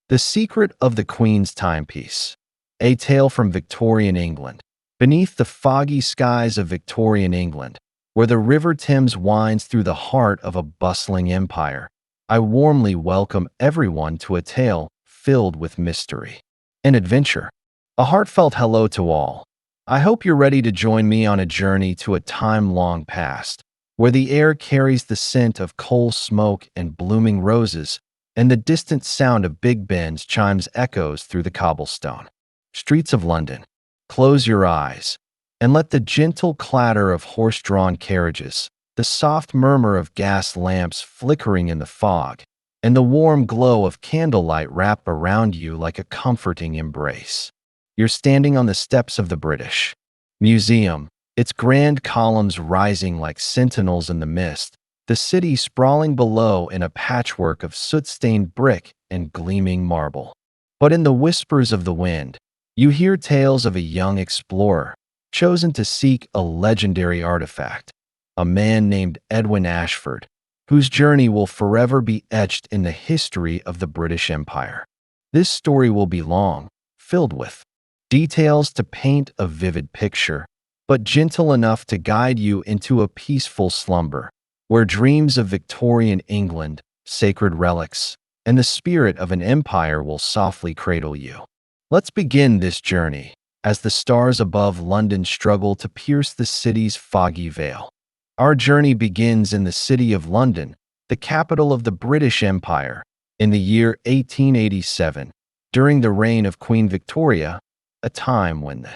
The Secret of the Queen's Timepiece, a tale from Victorian England. Beneath the foggy skies of Victorian England, where the River Thames winds through the heart of a bustling empire, I warmly welcome everyone to a tale filled with mystery and adventure. A heartfelt hello to all. I hope you're ready to join me on a journey to a time long past, where the air carries the scent of coal smoke and blooming roses, and the distant sound of Big Ben's chimes echoes through the cobblestone streets of London. Close your eyes and let the gentle clatter of horse-drawn carriages, the soft murmur of gas lamps flickering in the fog, and the warm glow of candlelight wrap around you like a comforting embrace. You're standing on the steps of the British Museum, its grand columns rising like sentinels in the mist, the city sprawling below in a patchwork of soot-stained brick and gleaming marble. But in the whispers of the wind, you hear tales of a young explorer chosen to seek a legendary artifact, a man named Edwin Ashford, whose journey will forever be etched in the history of the British Empire. This story will be long, filled with details to paint a vivid picture, but gentle enough to guide you into a peaceful slumber, where dreams of Victorian England, sacred relics, and the spirit of an empire will softly cradle you. Let's begin this journey as the stars above London struggle to pierce the city's foggy veil. Our journey begins in the city of London, the capital of the British Empire, in the year 1887, during the reign of Queen Victoria, a time when the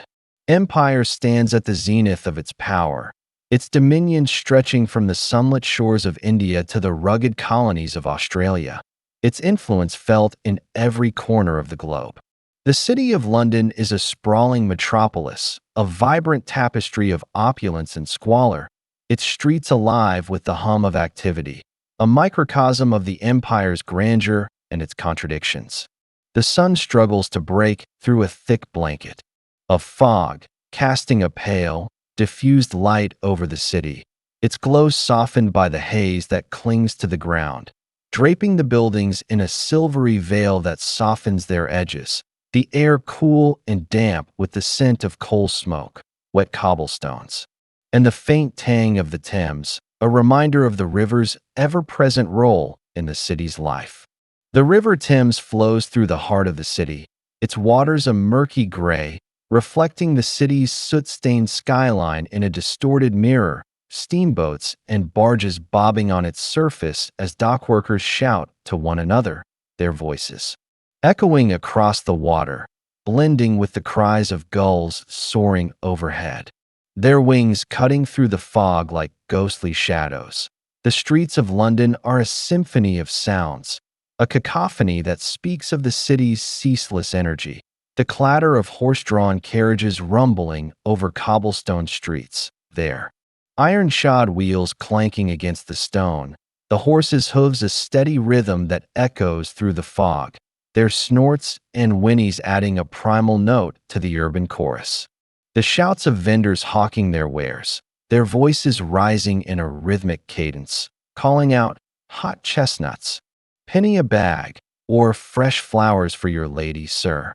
empire stands at the zenith of its power, its dominion stretching from the sunlit shores of India to the rugged colonies of Australia, its influence felt in every corner of the globe. The City of London is a sprawling metropolis, a vibrant tapestry of opulence and squalor, its streets alive with the hum of activity, a microcosm of the empire's grandeur and its contradictions. The sun struggles to break through a thick blanket of fog, casting a pale, diffused light over the city, its glow softened by the haze that clings to the ground, draping the buildings in a silvery veil that softens their edges, the air cool and damp with the scent of coal smoke, wet cobblestones, and the faint tang of the Thames, a reminder of the river's ever-present role in the city's life. The River Thames flows through the heart of the city, its waters a murky gray, reflecting the city's soot-stained skyline in a distorted mirror, steamboats and barges bobbing on its surface as dockworkers shout to one another, their voices echoing across the water, blending with the cries of gulls soaring overhead, their wings cutting through the fog like ghostly shadows. The streets of London are a symphony of sounds, a cacophony that speaks of the city's ceaseless energy. The clatter of horse-drawn carriages rumbling over cobblestone streets, their iron-shod wheels clanking against the stone, the horses' hooves a steady rhythm that echoes through the fog, their snorts and whinnies adding a primal note to the urban chorus. The shouts of vendors hawking their wares, their voices rising in a rhythmic cadence, calling out, "Hot chestnuts, penny a bag," or "Fresh flowers for your lady, sir."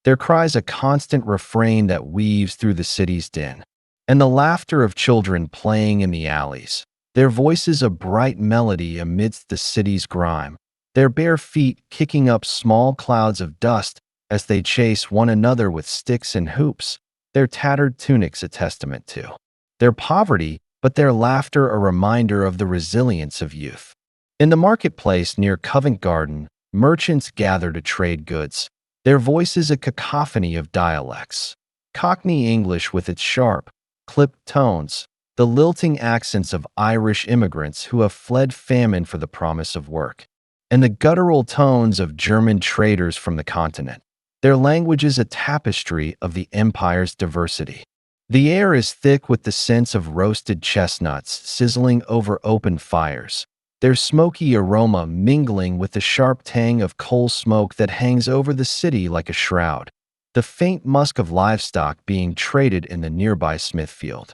Their cries a constant refrain that weaves through the city's din, and the laughter of children playing in the alleys, their voices a bright melody amidst the city's grime, their bare feet kicking up small clouds of dust as they chase one another with sticks and hoops, their tattered tunics a testament to their poverty, but their laughter a reminder of the resilience of youth. In the marketplace near Covent Garden, merchants gather to trade goods, their voices a cacophony of dialects. Cockney English with its sharp, clipped tones, the lilting accents of Irish immigrants who have fled famine for the promise of work, and the guttural tones of German traders from the continent. Their language is a tapestry of the empire's diversity. The air is thick with the scents of roasted chestnuts sizzling over open fires, their smoky aroma mingling with the sharp tang of coal smoke that hangs over the city like a shroud, the faint musk of livestock being traded in the nearby Smithfield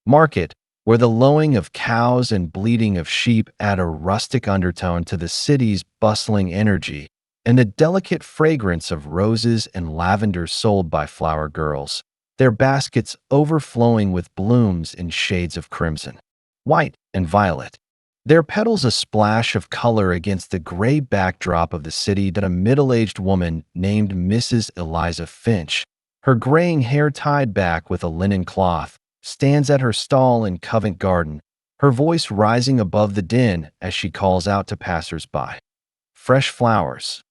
Market, where the lowing of cows and bleating of sheep add a rustic undertone to the city's bustling energy. and the delicate fragrance of roses and lavender sold by flower girls, their baskets overflowing with blooms in shades of crimson, white, and violet. Their petals a splash of color against the gray backdrop of the city that a middle-aged woman named Mrs. Eliza Finch, her graying hair tied back with a linen cloth, stands at her stall in Covent Garden, her voice rising above the din as she calls out to passers-by. Fresh flowers,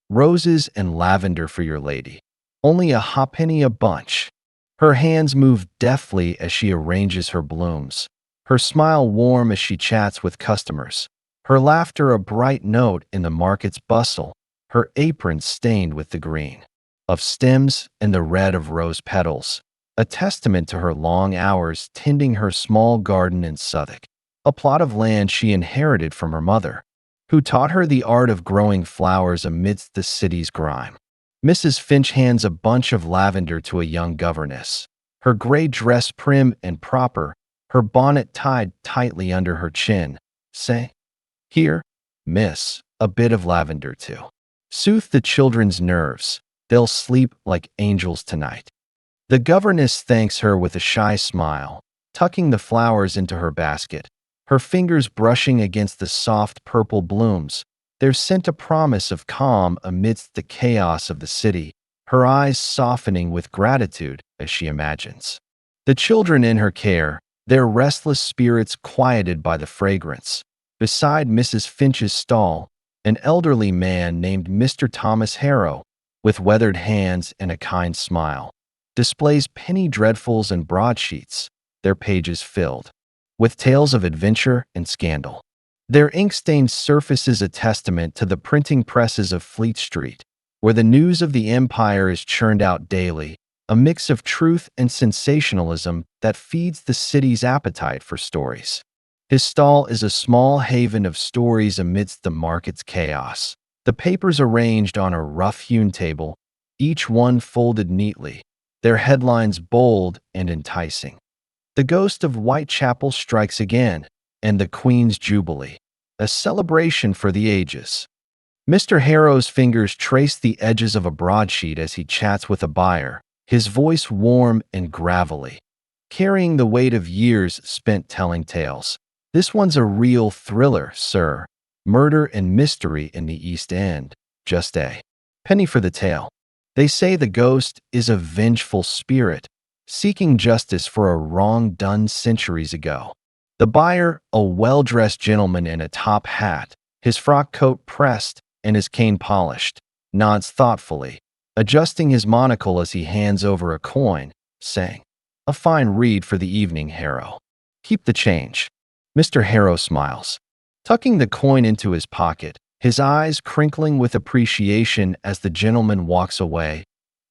roses and lavender for your lady. Only a ha'penny a bunch. Her hands move deftly as she arranges her blooms, her smile warm as she chats with customers, her laughter a bright note in the market's bustle, her apron stained with the green of stems and the red of rose petals, a testament to her long hours tending her small garden in Southwark, a plot of land she inherited from her mother, who taught her the art of growing flowers amidst the city's grime. Mrs. Finch hands a bunch of lavender to a young governess, her gray dress prim and proper, her bonnet tied tightly under her chin. Say, "Here, miss, a bit of lavender too. Soothe the children's nerves. They'll sleep like angels tonight." The governess thanks her with a shy smile, tucking the flowers into her basket, her fingers brushing against the soft purple blooms, their scent a promise of calm amidst the chaos of the city, her eyes softening with gratitude as she imagines the children in her care, their restless spirits quieted by the fragrance. Beside Mrs. Finch's stall, an elderly man named Mr. Thomas Harrow, with weathered hands and a kind smile, displays penny dreadfuls and broadsheets, their pages filled with tales of adventure and scandal. Their ink-stained surface is a testament to the printing presses of Fleet Street, where the news of the empire is churned out daily, a mix of truth and sensationalism that feeds the city's appetite for stories. His stall is a small haven of stories amidst the market's chaos, the papers arranged on a rough-hewn table, each one folded neatly, their headlines bold and enticing. The ghost of Whitechapel strikes again, and the Queen's Jubilee, a celebration for the ages. Mr. Harrow's fingers trace the edges of a broadsheet as he chats with a buyer, his voice warm and gravelly, carrying the weight of years spent telling tales. "This one's a real thriller, sir. Murder and mystery in the East End. Just a penny for the tale. They say the ghost is a vengeful spirit, seeking justice for a wrong done centuries ago." The buyer, a well-dressed gentleman in a top hat, his frock coat pressed and his cane polished, nods thoughtfully, adjusting his monocle as he hands over a coin, saying, "A fine read for the evening, Harrow. Keep the change." Mr. Harrow smiles, tucking the coin into his pocket, his eyes crinkling with appreciation as the gentleman walks away,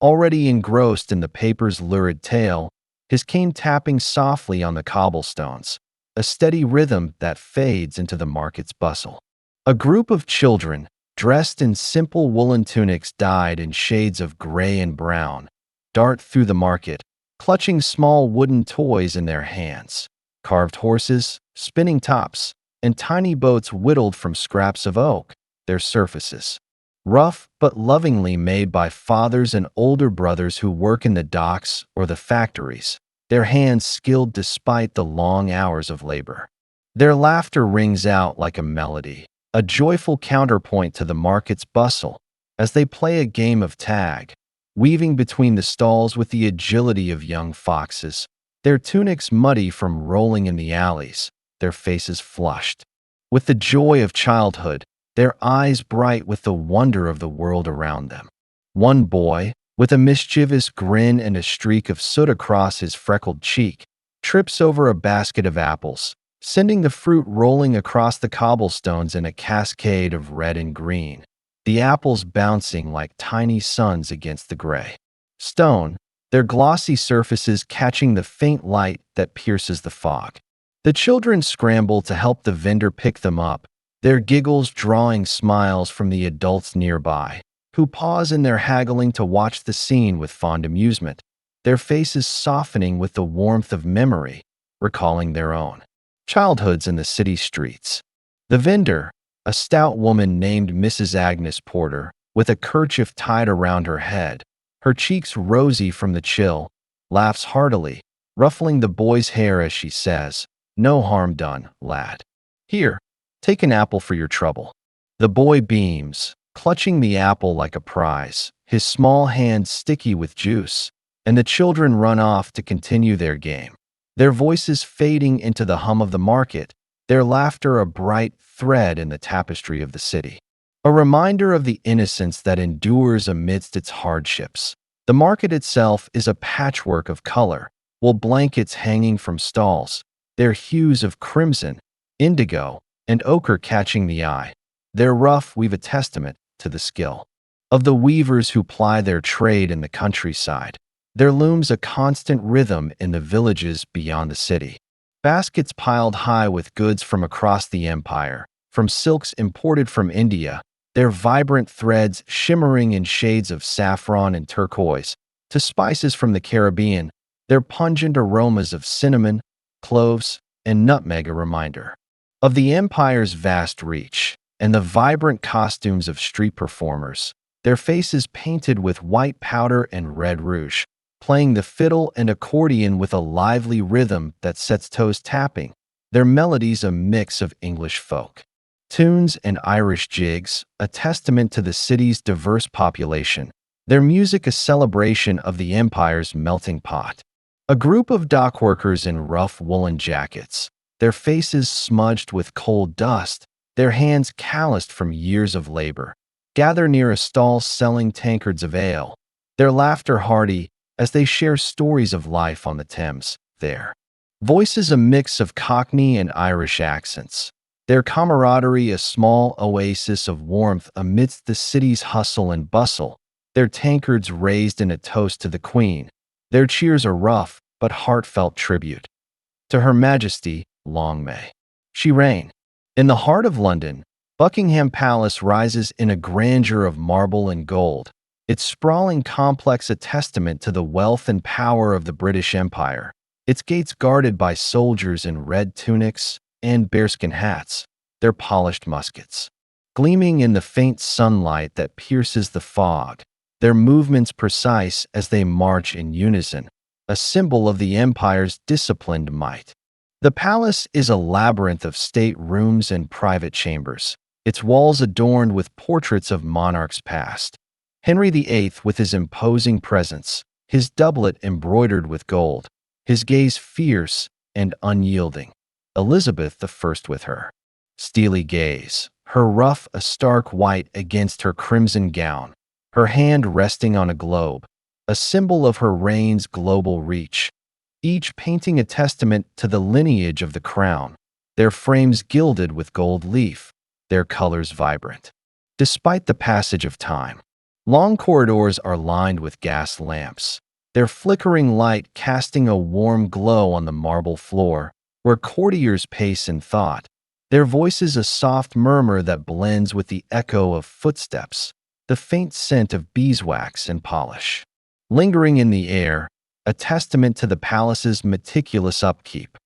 already engrossed in the paper's lurid tale, his cane tapping softly on the cobblestones, a steady rhythm that fades into the market's bustle. A group of children, dressed in simple woolen tunics dyed in shades of gray and brown, dart through the market, clutching small wooden toys in their hands, carved horses, spinning tops, and tiny boats whittled from scraps of oak, their surfaces rough but lovingly made by fathers and older brothers who work in the docks or the factories, their hands skilled despite the long hours of labor. Their laughter rings out like a melody, a joyful counterpoint to the market's bustle, as they play a game of tag, weaving between the stalls with the agility of young foxes, their tunics muddy from rolling in the alleys, their faces flushed with the joy of childhood, their eyes bright with the wonder of the world around them. One boy, with a mischievous grin and a streak of soot across his freckled cheek, trips over a basket of apples, sending the fruit rolling across the cobblestones in a cascade of red and green, the apples bouncing like tiny suns against the gray stone, their glossy surfaces catching the faint light that pierces the fog. The children scramble to help the vendor pick them up, their giggles drawing smiles from the adults nearby, who pause in their haggling to watch the scene with fond amusement, their faces softening with the warmth of memory, recalling their own childhoods in the city streets. The vendor, A stout woman named Mrs. Agnes Porter, with a kerchief tied around her head, her cheeks rosy from the chill, laughs heartily, ruffling the boy's hair as she says, "No harm done, lad. Here, take an apple for your trouble." The boy beams, clutching the apple like a prize, his small hand sticky with juice, and the children run off to continue their game, their voices fading into the hum of the market, their laughter a bright thread in the tapestry of the city. A reminder of the innocence that endures amidst its hardships. The market itself is a patchwork of color, wool blankets hanging from stalls, their hues of crimson, indigo, and ochre catching the eye. Their rough weave a testament to the skill of the weavers who ply their trade in the countryside. There looms a constant rhythm in the villages beyond the city. Baskets piled high with goods from across the empire, from silks imported from India, their vibrant threads shimmering in shades of saffron and turquoise, to spices from the Caribbean, their pungent aromas of cinnamon, cloves, and nutmeg a reminder of the empire's vast reach, and the vibrant costumes of street performers, their faces painted with white powder and red rouge, playing the fiddle and accordion with a lively rhythm that sets toes tapping, their melodies a mix of English folk tunes and Irish jigs, a testament to the city's diverse population, their music a celebration of the empire's melting pot. A group of dockworkers in rough woolen jackets, their faces smudged with coal dust, their hands calloused from years of labor, gather near a stall selling tankards of ale, their laughter hearty as they share stories of life on the Thames, their voices a mix of Cockney and Irish accents, their camaraderie a small oasis of warmth amidst the city's hustle and bustle, their tankards raised in a toast to the Queen, their cheers a rough but heartfelt tribute to Her Majesty, long may she reign. In the heart of London, Buckingham Palace rises in a grandeur of marble and gold, its sprawling complex a testament to the wealth and power of the British Empire, its gates guarded by soldiers in red tunics and bearskin hats, their polished muskets gleaming in the faint sunlight that pierces the fog, their movements precise as they march in unison, a symbol of the empire's disciplined might. The palace is a labyrinth of state rooms and private chambers, its walls adorned with portraits of monarchs past. Henry VIII with his imposing presence, his doublet embroidered with gold, his gaze fierce and unyielding. Elizabeth I with her steely gaze, her ruff a stark white against her crimson gown, her hand resting on a globe, a symbol of her reign's global reach, each painting a testament to the lineage of the crown, their frames gilded with gold leaf, their colors vibrant. Despite the passage of time, long corridors are lined with gas lamps, their flickering light casting a warm glow on the marble floor, where courtiers pace in thought, their voices a soft murmur that blends with the echo of footsteps, the faint scent of beeswax and polish lingering in the air, a testament to the palace's meticulous upkeep.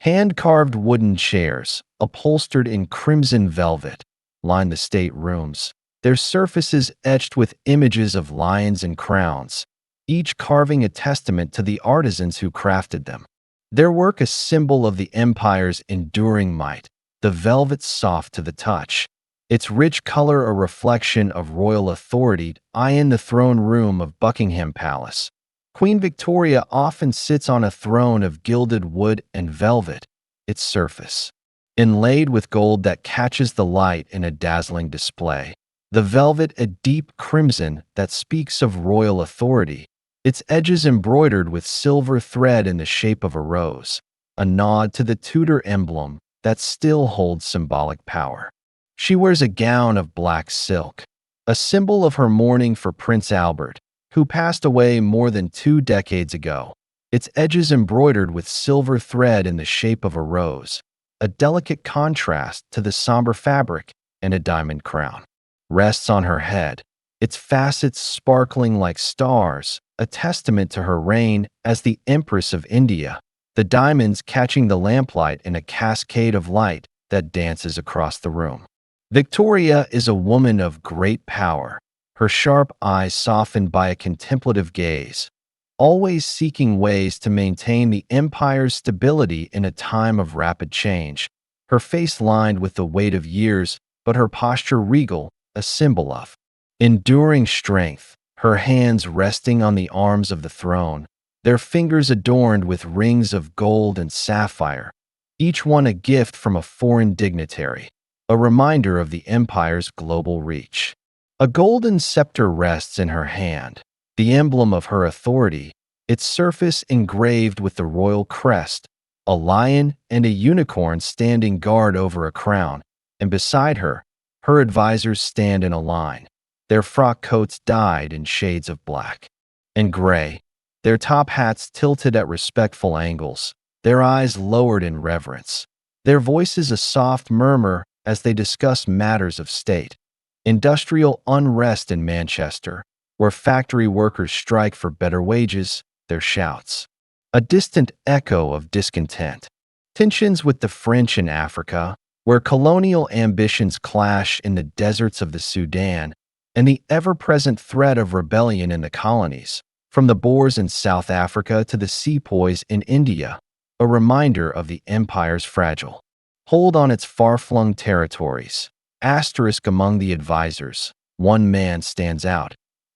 Hand-carved wooden chairs, upholstered in crimson velvet, line the state rooms, their surfaces etched with images of lions and crowns, each carving a testament to the artisans who crafted them. Their work a symbol of the empire's enduring might, the velvet soft to the touch, its rich color a reflection of royal authority. In the throne room of Buckingham Palace, Queen Victoria often sits on a throne of gilded wood and velvet, its surface inlaid with gold that catches the light in a dazzling display. The velvet a deep crimson that speaks of royal authority, its edges embroidered with silver thread in the shape of a rose, a nod to the Tudor emblem that still holds symbolic power. She wears a gown of black silk, a symbol of her mourning for Prince Albert, who passed away more than 2 decades ago, its edges embroidered with silver thread in the shape of a rose, a delicate contrast to the somber fabric, and a diamond crown rests on her head, its facets sparkling like stars, a testament to her reign as the Empress of India, the diamonds catching the lamplight in a cascade of light that dances across the room. Victoria is a woman of great power, her sharp eyes softened by a contemplative gaze, always seeking ways to maintain the empire's stability in a time of rapid change. Her face lined with the weight of years, but her posture regal, a symbol of enduring strength, her hands resting on the arms of the throne, their fingers adorned with rings of gold and sapphire, each one a gift from a foreign dignitary, a reminder of the empire's global reach. A golden scepter rests in her hand, the emblem of her authority, its surface engraved with the royal crest, a lion and a unicorn standing guard over a crown, and beside her, her advisors stand in a line, their frock coats dyed in shades of black and gray, their top hats tilted at respectful angles, their eyes lowered in reverence, their voices a soft murmur as they discuss matters of state. Industrial unrest in Manchester, where factory workers strike for better wages, their shouts. A distant echo of discontent. Tensions with the French in Africa, where colonial ambitions clash in the deserts of the Sudan, and the ever-present threat of rebellion in the colonies, from the Boers in South Africa to the sepoys in India, a reminder of the empire's fragile hold on its far-flung territories. Asterisk among the advisors, one man stands out.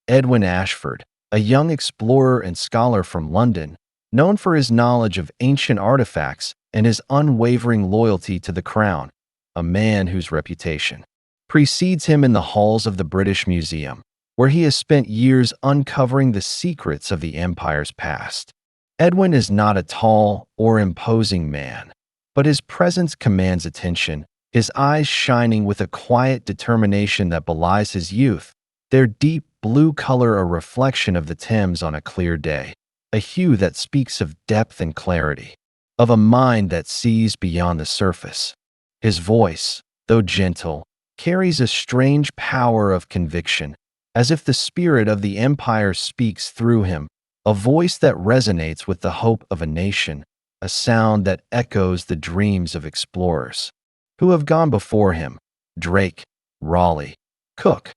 Edwin Ashford, a young explorer and scholar from London, known for his knowledge of ancient artifacts and his unwavering loyalty to the crown, a man whose reputation precedes him in the halls of the British Museum, where he has spent years uncovering the secrets of the empire's past. Edwin is not a tall or imposing man, but his presence commands attention, his eyes shining with a quiet determination that belies his youth, their deep blue color a reflection of the Thames on a clear day, a hue that speaks of depth and clarity, of a mind that sees beyond the surface. His voice, though gentle, carries a strange power of conviction, as if the spirit of the empire speaks through him, a voice that resonates with the hope of a nation, a sound that echoes the dreams of explorers who have gone before him, Drake, Raleigh, Cook,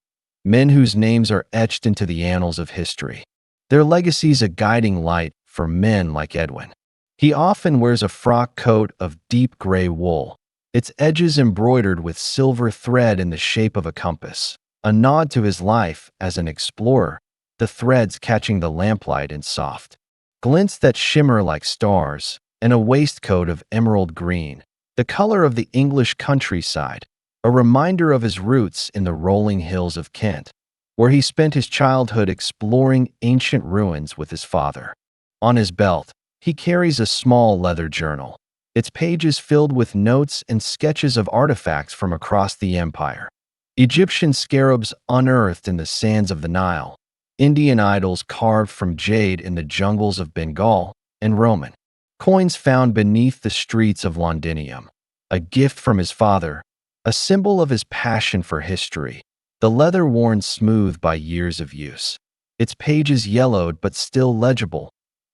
men whose names are etched into the annals of history. Their legacy's a guiding light for men like Edwin. He often wears a frock coat of deep gray wool, its edges embroidered with silver thread in the shape of a compass, a nod to his life as an explorer, the threads catching the lamplight in soft glints that shimmer like stars, and a waistcoat of emerald green, the color of the English countryside, a reminder of his roots in the rolling hills of Kent, where he spent his childhood exploring ancient ruins with his father. On his belt, he carries a small leather journal, its pages filled with notes and sketches of artifacts from across the empire. Egyptian scarabs unearthed in the sands of the Nile, Indian idols carved from jade in the jungles of Bengal, and Roman coins found beneath the streets of Londinium, a gift from his father, a symbol of his passion for history, the leather worn smooth by years of use, its pages yellowed but still legible,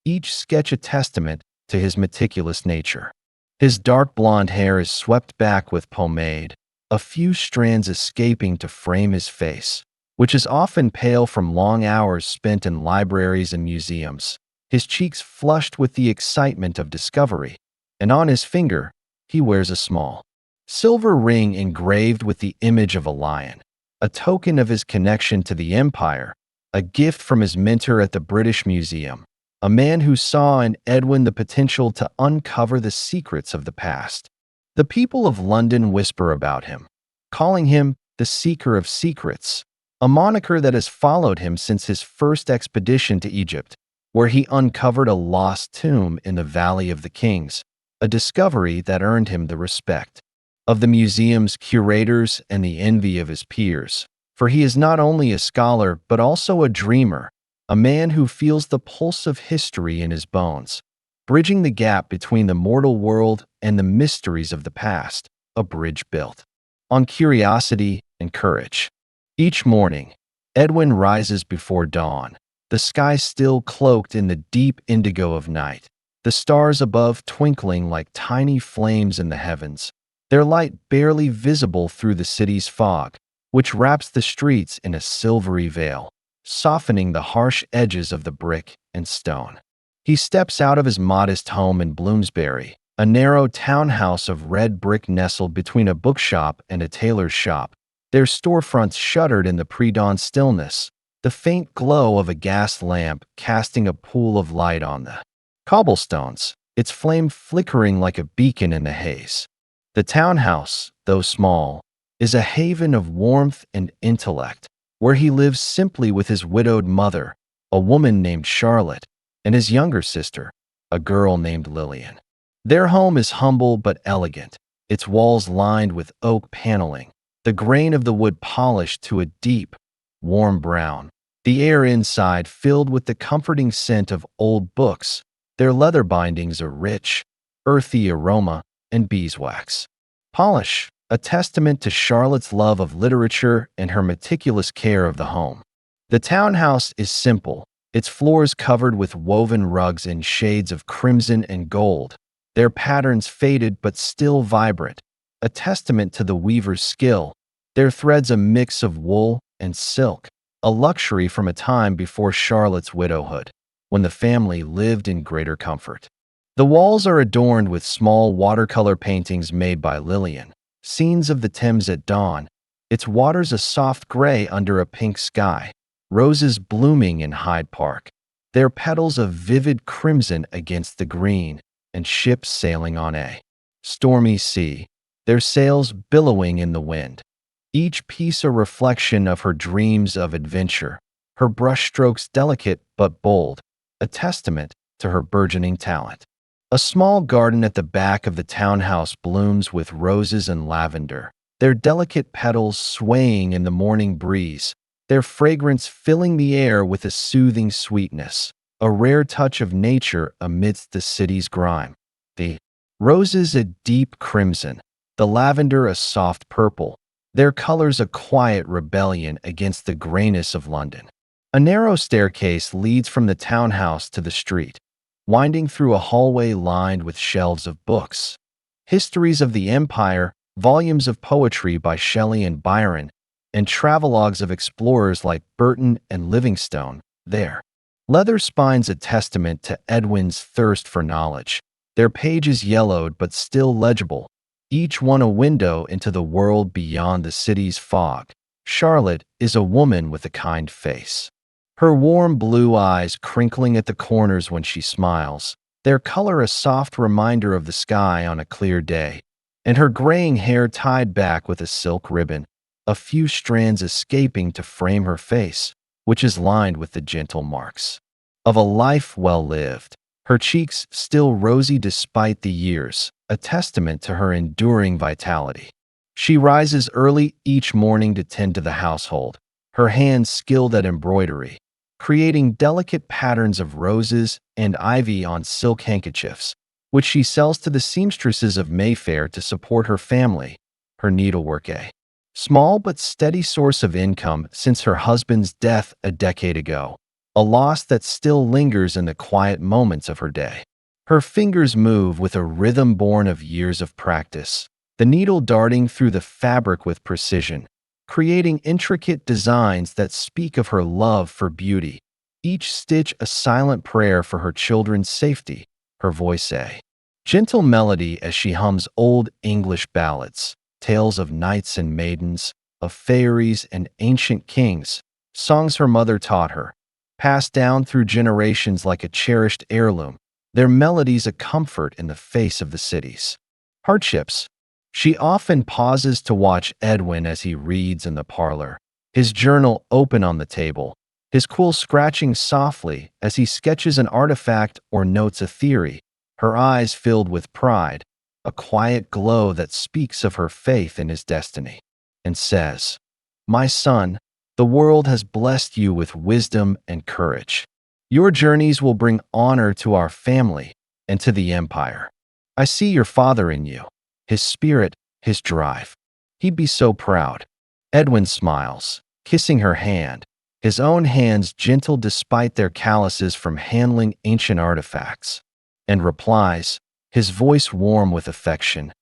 each sketch a testament to his meticulous nature. His dark blonde hair is swept back with pomade, a few strands escaping to frame his face, which is often pale from long hours spent in libraries and museums, his cheeks flushed with the excitement of discovery, and on his finger, he wears a small silver ring engraved with the image of a lion, a token of his connection to the empire, a gift from his mentor at the British Museum, a man who saw in Edwin the potential to uncover the secrets of the past. The people of London whisper about him, calling him the Seeker of Secrets, a moniker that has followed him since his first expedition to Egypt, where he uncovered a lost tomb in the Valley of the Kings, a discovery that earned him the respect of the museum's curators and the envy of his peers. For he is not only a scholar but also a dreamer, a man who feels the pulse of history in his bones, bridging the gap between the mortal world and the mysteries of the past, a bridge built on curiosity and courage. Each morning, Edwin rises before dawn, the sky still cloaked in the deep indigo of night, the stars above twinkling like tiny flames in the heavens, their light barely visible through the city's fog, which wraps the streets in a silvery veil, softening the harsh edges of the brick and stone. He steps out of his modest home in Bloomsbury, a narrow townhouse of red brick nestled between a bookshop and a tailor's shop, their storefronts shuttered in the pre-dawn stillness, the faint glow of a gas lamp casting a pool of light on the cobblestones, its flame flickering like a beacon in the haze. The townhouse, though small, is a haven of warmth and intellect, where he lives simply with his widowed mother, a woman named Charlotte, and his younger sister, a girl named Lillian. Their home is humble but elegant, its walls lined with oak paneling, the grain of the wood polished to a deep, warm brown, the air inside filled with the comforting scent of old books, their leather bindings a rich, earthy aroma, and beeswax. Polish, a testament to Charlotte's love of literature and her meticulous care of the home. The townhouse is simple, its floors covered with woven rugs in shades of crimson and gold, their patterns faded but still vibrant, a testament to the weaver's skill, their threads a mix of wool and silk, a luxury from a time before Charlotte's widowhood, when the family lived in greater comfort. The walls are adorned with small watercolor paintings made by Lillian, scenes of the Thames at dawn, its waters a soft gray under a pink sky, roses blooming in Hyde Park, their petals of vivid crimson against the green, and ships sailing on a stormy sea, their sails billowing in the wind. Each piece a reflection of her dreams of adventure, her brushstrokes delicate but bold, a testament to her burgeoning talent. A small garden at the back of the townhouse blooms with roses and lavender, their delicate petals swaying in the morning breeze, their fragrance filling the air with a soothing sweetness, a rare touch of nature amidst the city's grime. The roses a deep crimson, the lavender a soft purple, their colors a quiet rebellion against the grayness of London. A narrow staircase leads from the townhouse to the street, winding through a hallway lined with shelves of books. Histories of the Empire, volumes of poetry by Shelley and Byron, and travelogues of explorers like Burton and Livingstone, there. Leather spines a testament to Edwin's thirst for knowledge, their pages yellowed but still legible, each one a window into the world beyond the city's fog. Charlotte is a woman with a kind face, her warm blue eyes crinkling at the corners when she smiles, their color a soft reminder of the sky on a clear day, and her graying hair tied back with a silk ribbon, a few strands escaping to frame her face, which is lined with the gentle marks of a life well lived, her cheeks still rosy despite the years, a testament to her enduring vitality. She rises early each morning to tend to the household, her hands skilled at embroidery, creating delicate patterns of roses and ivy on silk handkerchiefs, which she sells to the seamstresses of Mayfair to support her family, her needlework a small but steady source of income since her husband's death a decade ago, a loss that still lingers in the quiet moments of her day. Her fingers move with a rhythm born of years of practice, the needle darting through the fabric with precision, creating intricate designs that speak of her love for beauty, each stitch a silent prayer for her children's safety, her voice a gentle melody as she hums old English ballads, tales of knights and maidens, of fairies and ancient kings, songs her mother taught her, passed down through generations like a cherished heirloom, their melodies a comfort in the face of the city's hardships. She often pauses to watch Edwin as he reads in the parlor, his journal open on the table, his quill scratching softly as he sketches an artifact or notes a theory, her eyes filled with pride, a quiet glow that speaks of her faith in his destiny, and says, "My son, the world has blessed you with wisdom and courage. Your journeys will bring honor to our family and to the empire. I see your father in you, his spirit, his drive. He'd be so proud." Edwin smiles, kissing her hand, his own hands gentle despite their calluses from handling ancient artifacts, and replies, his voice warm with affection,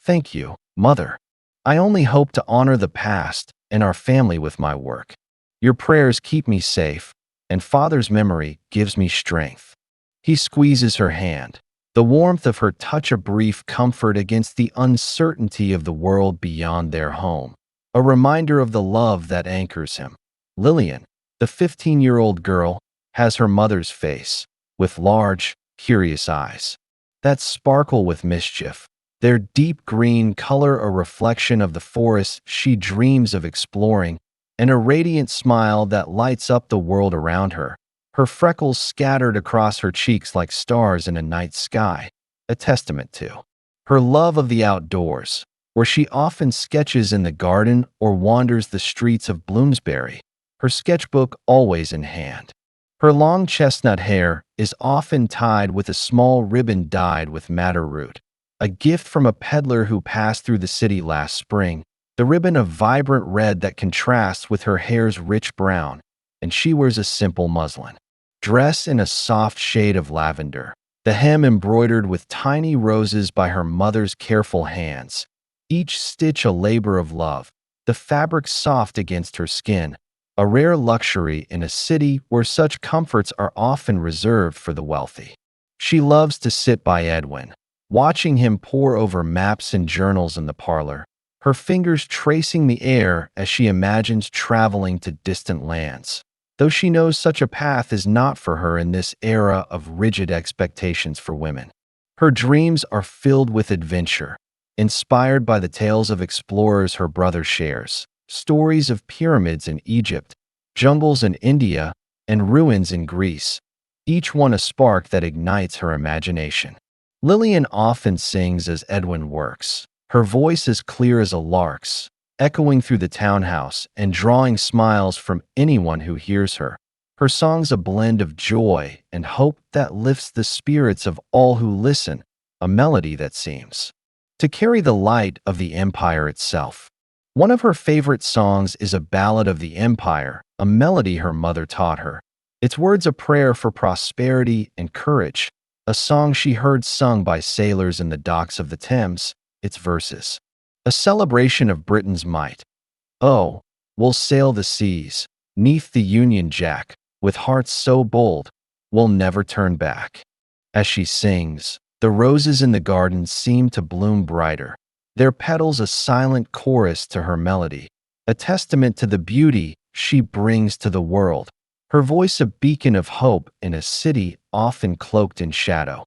"Thank you. Mother, I only hope to honor the past and our family with my work. Your prayers keep me safe, and Father's memory gives me strength. He squeezes her hand, the warmth of her touch a brief comfort against the uncertainty of the world beyond their home, a reminder of the love that anchors him. Lillian, the 15-year-old girl, has her mother's face, with large, curious eyes that sparkle with mischief, their deep green color a reflection of the forest she dreams of exploring, and a radiant smile that lights up the world around her, her freckles scattered across her cheeks like stars in a night sky, a testament to her love of the outdoors, where she often sketches in the garden or wanders the streets of Bloomsbury, her sketchbook always in hand. Her long chestnut hair is often tied with a small ribbon dyed with madder root, a gift from a peddler who passed through the city last spring, the ribbon of vibrant red that contrasts with her hair's rich brown, and she wears a simple muslin dress in a soft shade of lavender, the hem embroidered with tiny roses by her mother's careful hands, each stitch a labor of love, the fabric soft against her skin, a rare luxury in a city where such comforts are often reserved for the wealthy. She loves to sit by Edwin, watching him pore over maps and journals in the parlor, her fingers tracing the air as she imagines traveling to distant lands, though she knows such a path is not for her in this era of rigid expectations for women. Her dreams are filled with adventure, inspired by the tales of explorers her brother shares, stories of pyramids in Egypt, jungles in India, and ruins in Greece, each one a spark that ignites her imagination. Lillian often sings as Edwin works, her voice as clear as a lark's, echoing through the townhouse and drawing smiles from anyone who hears her. Her songs a blend of joy and hope that lifts the spirits of all who listen, a melody that seems to carry the light of the empire itself. One of her favorite songs is a ballad of the empire, a melody her mother taught her. Its words a prayer for prosperity and courage, a song she heard sung by sailors in the docks of the Thames, its verses a celebration of Britain's might. Oh, we'll sail the seas, 'neath the Union Jack, with hearts so bold, we'll never turn back. As she sings, the roses in the garden seem to bloom brighter, their petals a silent chorus to her melody, a testament to the beauty she brings to the world, her voice a beacon of hope in a city often cloaked in shadow.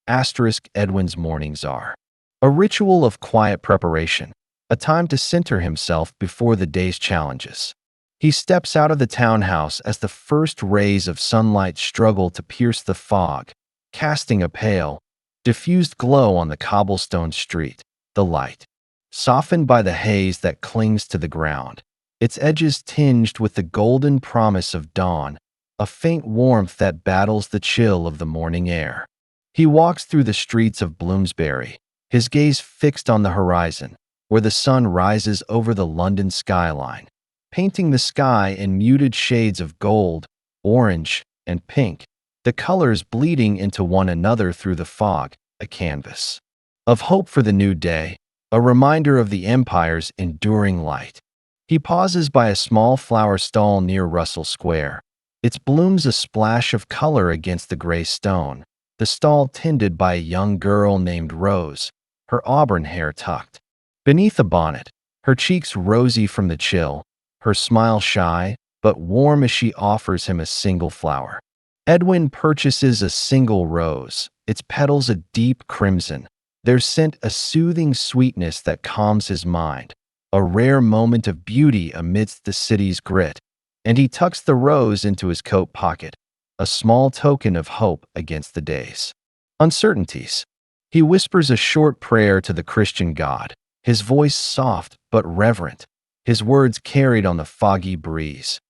Edwin's mornings are a ritual of quiet preparation, a time to center himself before the day's challenges. He steps out of the townhouse as the first rays of sunlight struggle to pierce the fog, casting a pale, diffused glow on the cobblestone street, the light, softened by the haze that clings to the ground, its edges tinged with the golden promise of dawn, a faint warmth that battles the chill of the morning air. He walks through the streets of Bloomsbury, his gaze fixed on the horizon, where the sun rises over the London skyline, painting the sky in muted shades of gold, orange, and pink, the colors bleeding into one another through the fog, a canvas of hope for the new day, a reminder of the empire's enduring light. He pauses by a small flower stall near Russell Square, its blooms a splash of color against the gray stone, the stall tended by a young girl named Rose, her auburn hair tucked beneath a bonnet, her cheeks rosy from the chill, her smile shy but warm as she offers him a single flower. Edwin purchases a single rose, its petals a deep crimson, their scent a soothing sweetness that calms his mind, a rare moment of beauty amidst the city's grit, and he tucks the rose into his coat pocket, a small token of hope against the day's uncertainties. He whispers a short prayer to the Christian God, his voice soft but reverent, his words carried on the foggy breeze.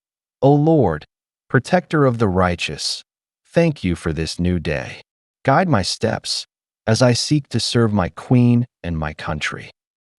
O Lord, protector of the righteous, thank you for this new day. Guide my steps as I seek to serve my queen and my country.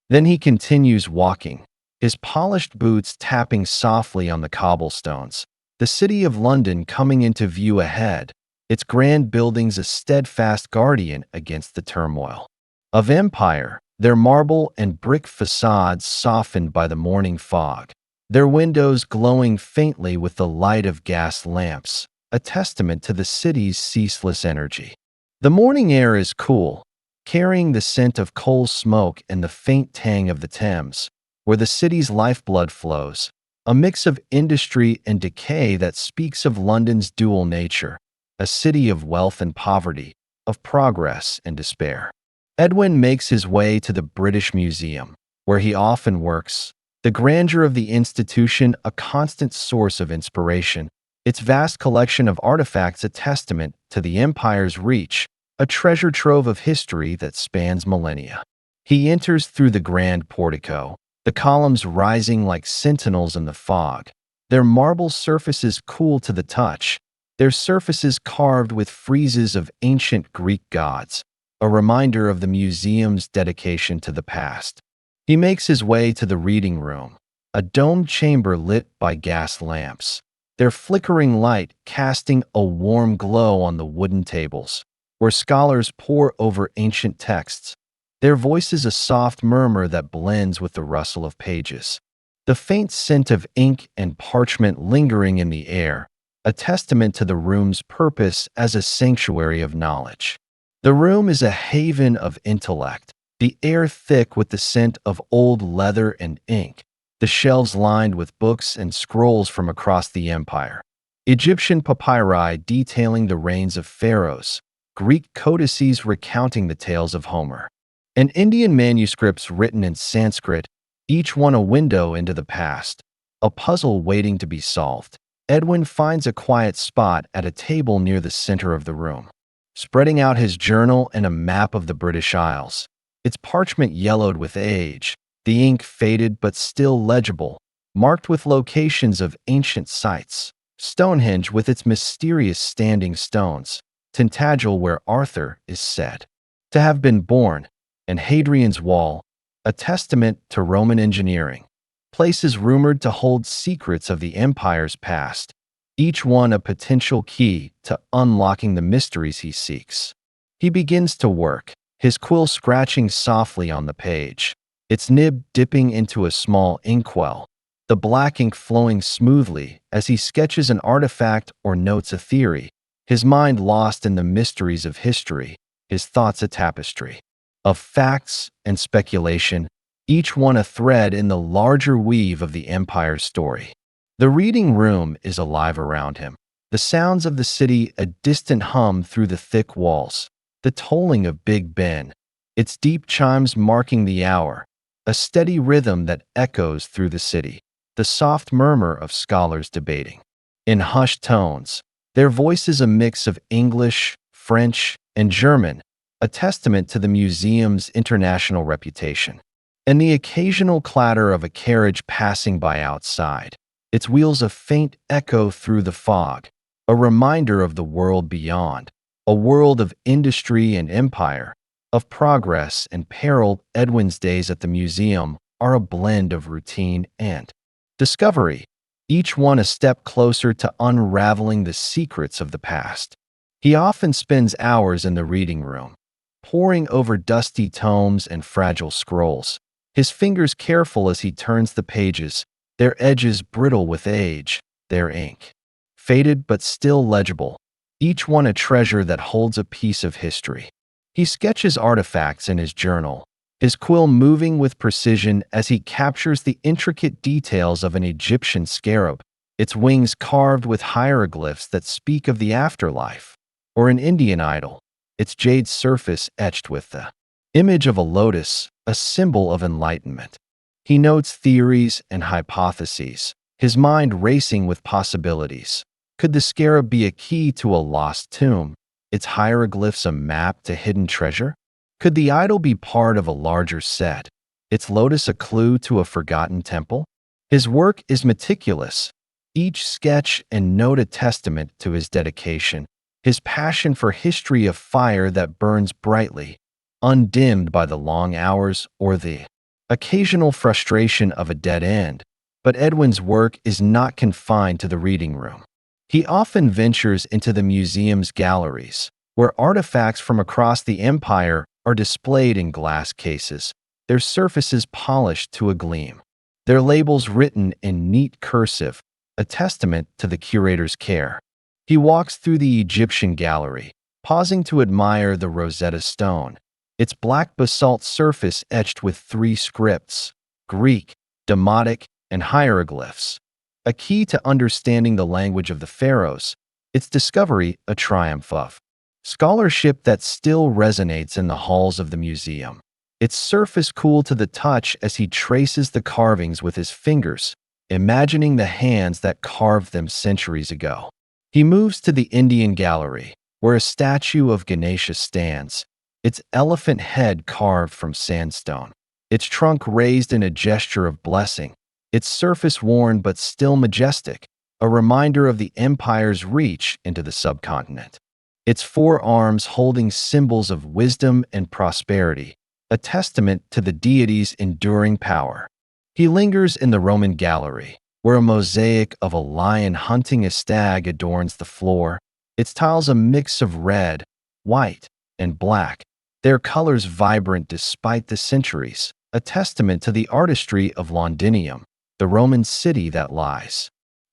Then he continues walking, his polished boots tapping softly on the cobblestones, the city of London coming into view ahead, its grand buildings a steadfast guardian against the turmoil of empire, their marble and brick facades softened by the morning fog, their windows glowing faintly with the light of gas lamps, a testament to the city's ceaseless energy. The morning air is cool, carrying the scent of coal smoke and the faint tang of the Thames, where the city's lifeblood flows, a mix of industry and decay that speaks of London's dual nature, a city of wealth and poverty, of progress and despair. Edwin makes his way to the British Museum, where he often works, the grandeur of the institution a constant source of inspiration, its vast collection of artifacts a testament to the empire's reach, a treasure trove of history that spans millennia. He enters through the grand portico, the columns rising like sentinels in the fog, their marble surfaces cool to the touch, their surfaces carved with friezes of ancient Greek gods, a reminder of the museum's dedication to the past. He makes his way to the reading room, a domed chamber lit by gas lamps, their flickering light casting a warm glow on the wooden tables, where scholars pore over ancient texts, their voices a soft murmur that blends with the rustle of pages. The faint scent of ink and parchment lingering in the air, a testament to the room's purpose as a sanctuary of knowledge. The room is a haven of intellect, the air thick with the scent of old leather and ink, the shelves lined with books and scrolls from across the empire, Egyptian papyri detailing the reigns of pharaohs, Greek codices recounting the tales of Homer, and Indian manuscripts written in Sanskrit, each one a window into the past, a puzzle waiting to be solved. Edwin finds a quiet spot at a table near the center of the room, spreading out his journal and a map of the British Isles, its parchment yellowed with age, the ink faded but still legible, marked with locations of ancient sites, Stonehenge with its mysterious standing stones, Tintagel where Arthur is said to have been born, and Hadrian's Wall, a testament to Roman engineering, places rumored to hold secrets of the empire's past, each one a potential key to unlocking the mysteries he seeks. He begins to work, his quill scratching softly on the page, its nib dipping into a small inkwell, the black ink flowing smoothly as he sketches an artifact or notes a theory, his mind lost in the mysteries of history, his thoughts a tapestry of facts and speculation, each one a thread in the larger weave of the empire's story. The reading room is alive around him, the sounds of the city a distant hum through the thick walls, the tolling of Big Ben, its deep chimes marking the hour, a steady rhythm that echoes through the city, the soft murmur of scholars debating. In hushed tones, their voices a mix of English, French, and German, a testament to the museum's international reputation, and the occasional clatter of a carriage passing by outside, its wheels a faint echo through the fog, a reminder of the world beyond, a world of industry and empire, of progress and peril. Edwin's days at the museum are a blend of routine and discovery, each one a step closer to unraveling the secrets of the past. He often spends hours in the reading room, poring over dusty tomes and fragile scrolls, his fingers careful as he turns the pages, their edges brittle with age, their ink faded but still legible, each one a treasure that holds a piece of history. He sketches artifacts in his journal, his quill moving with precision as he captures the intricate details of an Egyptian scarab, its wings carved with hieroglyphs that speak of the afterlife, or an Indian idol, its jade surface etched with the image of a lotus, a symbol of enlightenment. He notes theories and hypotheses, his mind racing with possibilities. Could the scarab be a key to a lost tomb, its hieroglyphs a map to hidden treasure? Could the idol be part of a larger set, its lotus a clue to a forgotten temple? His work is meticulous, each sketch and note a testament to his dedication, his passion for history a fire that burns brightly, undimmed by the long hours or the occasional frustration of a dead end. But Edwin's work is not confined to the reading room. He often ventures into the museum's galleries, where artifacts from across the empire are displayed in glass cases, their surfaces polished to a gleam, their labels written in neat cursive, a testament to the curator's care. He walks through the Egyptian gallery, pausing to admire the Rosetta Stone, its black basalt surface etched with three scripts: Greek, Demotic, and hieroglyphs. A key to understanding the language of the pharaohs, its discovery a triumph of scholarship that still resonates in the halls of the museum. Its surface cool to the touch as he traces the carvings with his fingers, imagining the hands that carved them centuries ago. He moves to the Indian gallery, where a statue of Ganesha stands, its elephant head carved from sandstone, its trunk raised in a gesture of blessing, its surface worn but still majestic, a reminder of the empire's reach into the subcontinent. Its four arms holding symbols of wisdom and prosperity, a testament to the deity's enduring power. He lingers in the Roman gallery, where a mosaic of a lion hunting a stag adorns the floor, its tiles a mix of red, white, and black, their colors vibrant despite the centuries, a testament to the artistry of Londinium, the Roman city that lies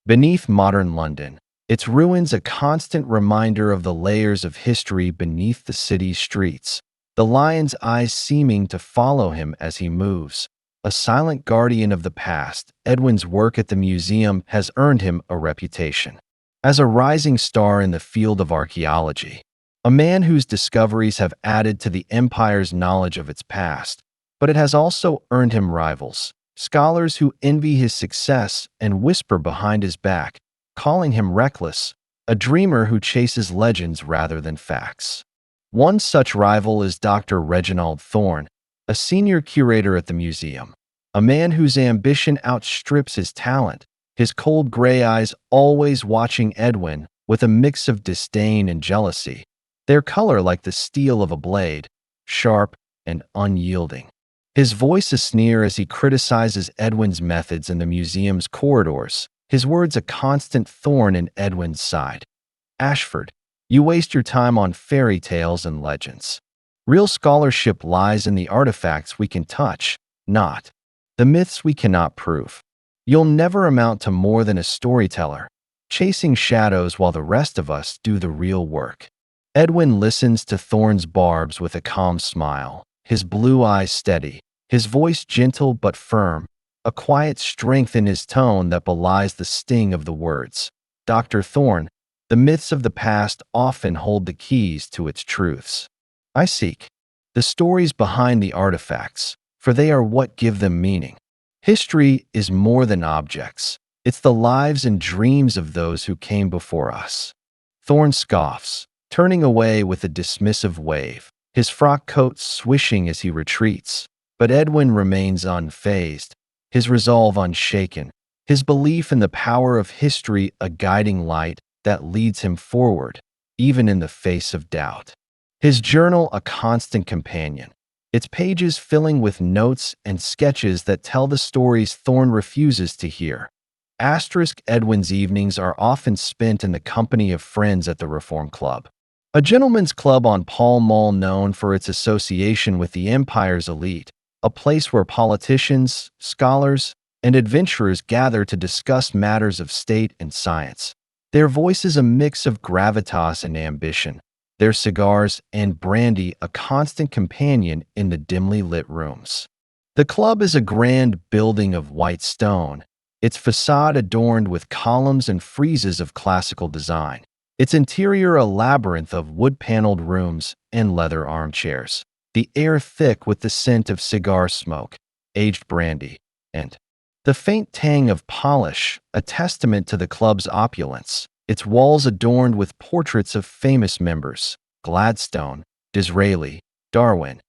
beneath modern London, its ruins a constant reminder of the layers of history beneath the city's streets, the lion's eyes seeming to follow him as he moves. A silent guardian of the past, Edwin's work at the museum has earned him a reputation as a rising star in the field of archaeology, a man whose discoveries have added to the empire's knowledge of its past, but it has also earned him rivals, scholars who envy his success and whisper behind his back, calling him reckless, a dreamer who chases legends rather than facts. One such rival is Dr. Reginald Thorne, a senior curator at the museum, a man whose ambition outstrips his talent, his cold gray eyes always watching Edwin with a mix of disdain and jealousy, their color like the steel of a blade, sharp and unyielding. His voice a sneer as he criticizes Edwin's methods in the museum's corridors, his words a constant thorn in Edwin's side. Ashford, you waste your time on fairy tales and legends. Real scholarship lies in the artifacts we can touch, not the myths we cannot prove. You'll never amount to more than a storyteller, chasing shadows while the rest of us do the real work. Edwin listens to Thorne's barbs with a calm smile, his blue eyes steady, his voice gentle but firm, a quiet strength in his tone that belies the sting of the words. Dr. Thorne, the myths of the past often hold the keys to its truths. I seek the stories behind the artifacts, for they are what give them meaning. History is more than objects. It's the lives and dreams of those who came before us. Thorne scoffs, turning away with a dismissive wave, his frock coat swishing as he retreats. But Edwin remains unfazed, his resolve unshaken, his belief in the power of history a guiding light that leads him forward, even in the face of doubt. His journal a constant companion, its pages filling with notes and sketches that tell the stories Thorne refuses to hear. Edwin's evenings are often spent in the company of friends at the Reform Club, a gentleman's club on Pall Mall known for its association with the empire's elite, a place where politicians, scholars, and adventurers gather to discuss matters of state and science. Their voices a mix of gravitas and ambition, their cigars and brandy a constant companion in the dimly lit rooms. The club is a grand building of white stone, its facade adorned with columns and friezes of classical design, its interior a labyrinth of wood-paneled rooms and leather armchairs, the air thick with the scent of cigar smoke, aged brandy, and the faint tang of polish, a testament to the club's opulence, its walls adorned with portraits of famous members, Gladstone, Disraeli, Darwin,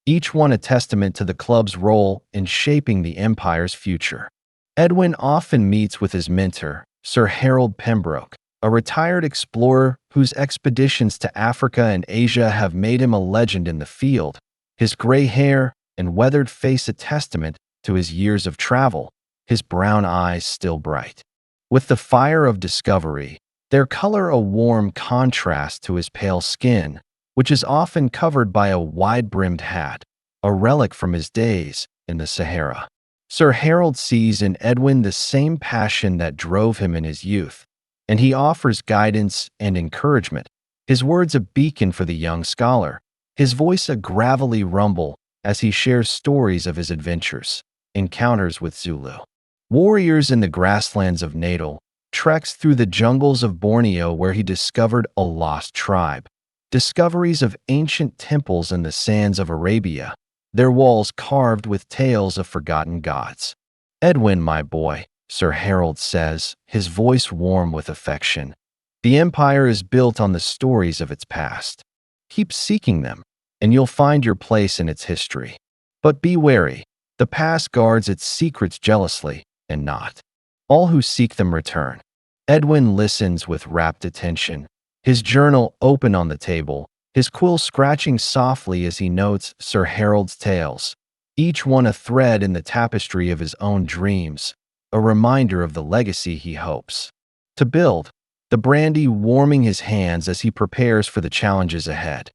each one a testament to the club's role in shaping the empire's future. Edwin often meets with his mentor, Sir Harold Pembroke, a retired explorer whose expeditions to Africa and Asia have made him a legend in the field, his gray hair and weathered face a testament to his years of travel, his brown eyes still bright with the fire of discovery, their color a warm contrast to his pale skin, which is often covered by a wide-brimmed hat, a relic from his days in the Sahara. Sir Harold sees in Edwin the same passion that drove him in his youth, and he offers guidance and encouragement, his words a beacon for the young scholar, his voice a gravelly rumble as he shares stories of his adventures, encounters with Zulu warriors in the grasslands of Natal, treks through the jungles of Borneo where he discovered a lost tribe, discoveries of ancient temples in the sands of Arabia, their walls carved with tales of forgotten gods. "Edwin, my boy," Sir Harold says, his voice warm with affection, "the empire is built on the stories of its past. Keep seeking them, and you'll find your place in its history. But be wary, the past guards its secrets jealously, and not all who seek them return." Edwin listens with rapt attention, his journal open on the table, his quill scratching softly as he notes Sir Harold's tales, each one a thread in the tapestry of his own dreams, a reminder of the legacy he hopes to build, the brandy warming his hands as he prepares for the challenges ahead.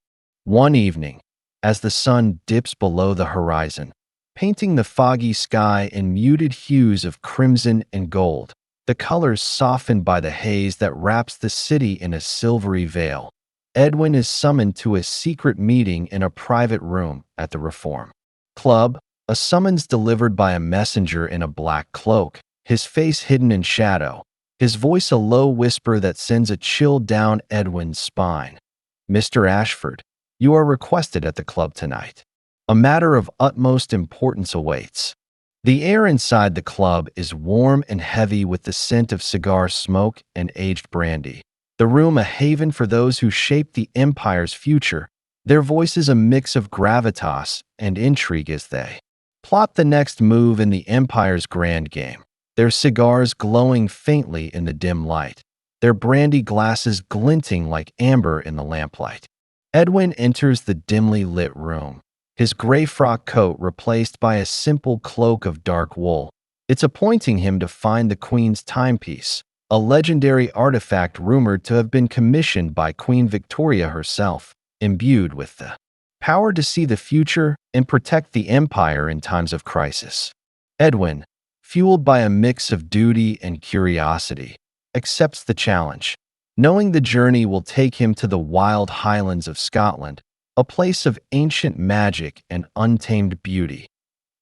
One evening, as the sun dips below the horizon, painting the foggy sky in muted hues of crimson and gold, the colors softened by the haze that wraps the city in a silvery veil, Edwin is summoned to a secret meeting in a private room at the Reform Club, a summons delivered by a messenger in a black cloak, his face hidden in shadow, his voice a low whisper that sends a chill down Edwin's spine. "Mr. Ashford, you are requested at the club tonight. A matter of utmost importance awaits." The air inside the club is warm and heavy with the scent of cigar smoke and aged brandy. The room a haven for those who shape the empire's future, their voices a mix of gravitas and intrigue as they plot the next move in the empire's grand game, their cigars glowing faintly in the dim light, their brandy glasses glinting like amber in the lamplight. Edwin enters the dimly lit room, his gray frock coat replaced by a simple cloak of dark wool. It's appointing him to find the Queen's timepiece, a legendary artifact rumored to have been commissioned by Queen Victoria herself, imbued with the power to see the future and protect the empire in times of crisis. Edwin, fueled by a mix of duty and curiosity, accepts the challenge, knowing the journey will take him to the wild highlands of Scotland, a place of ancient magic and untamed beauty.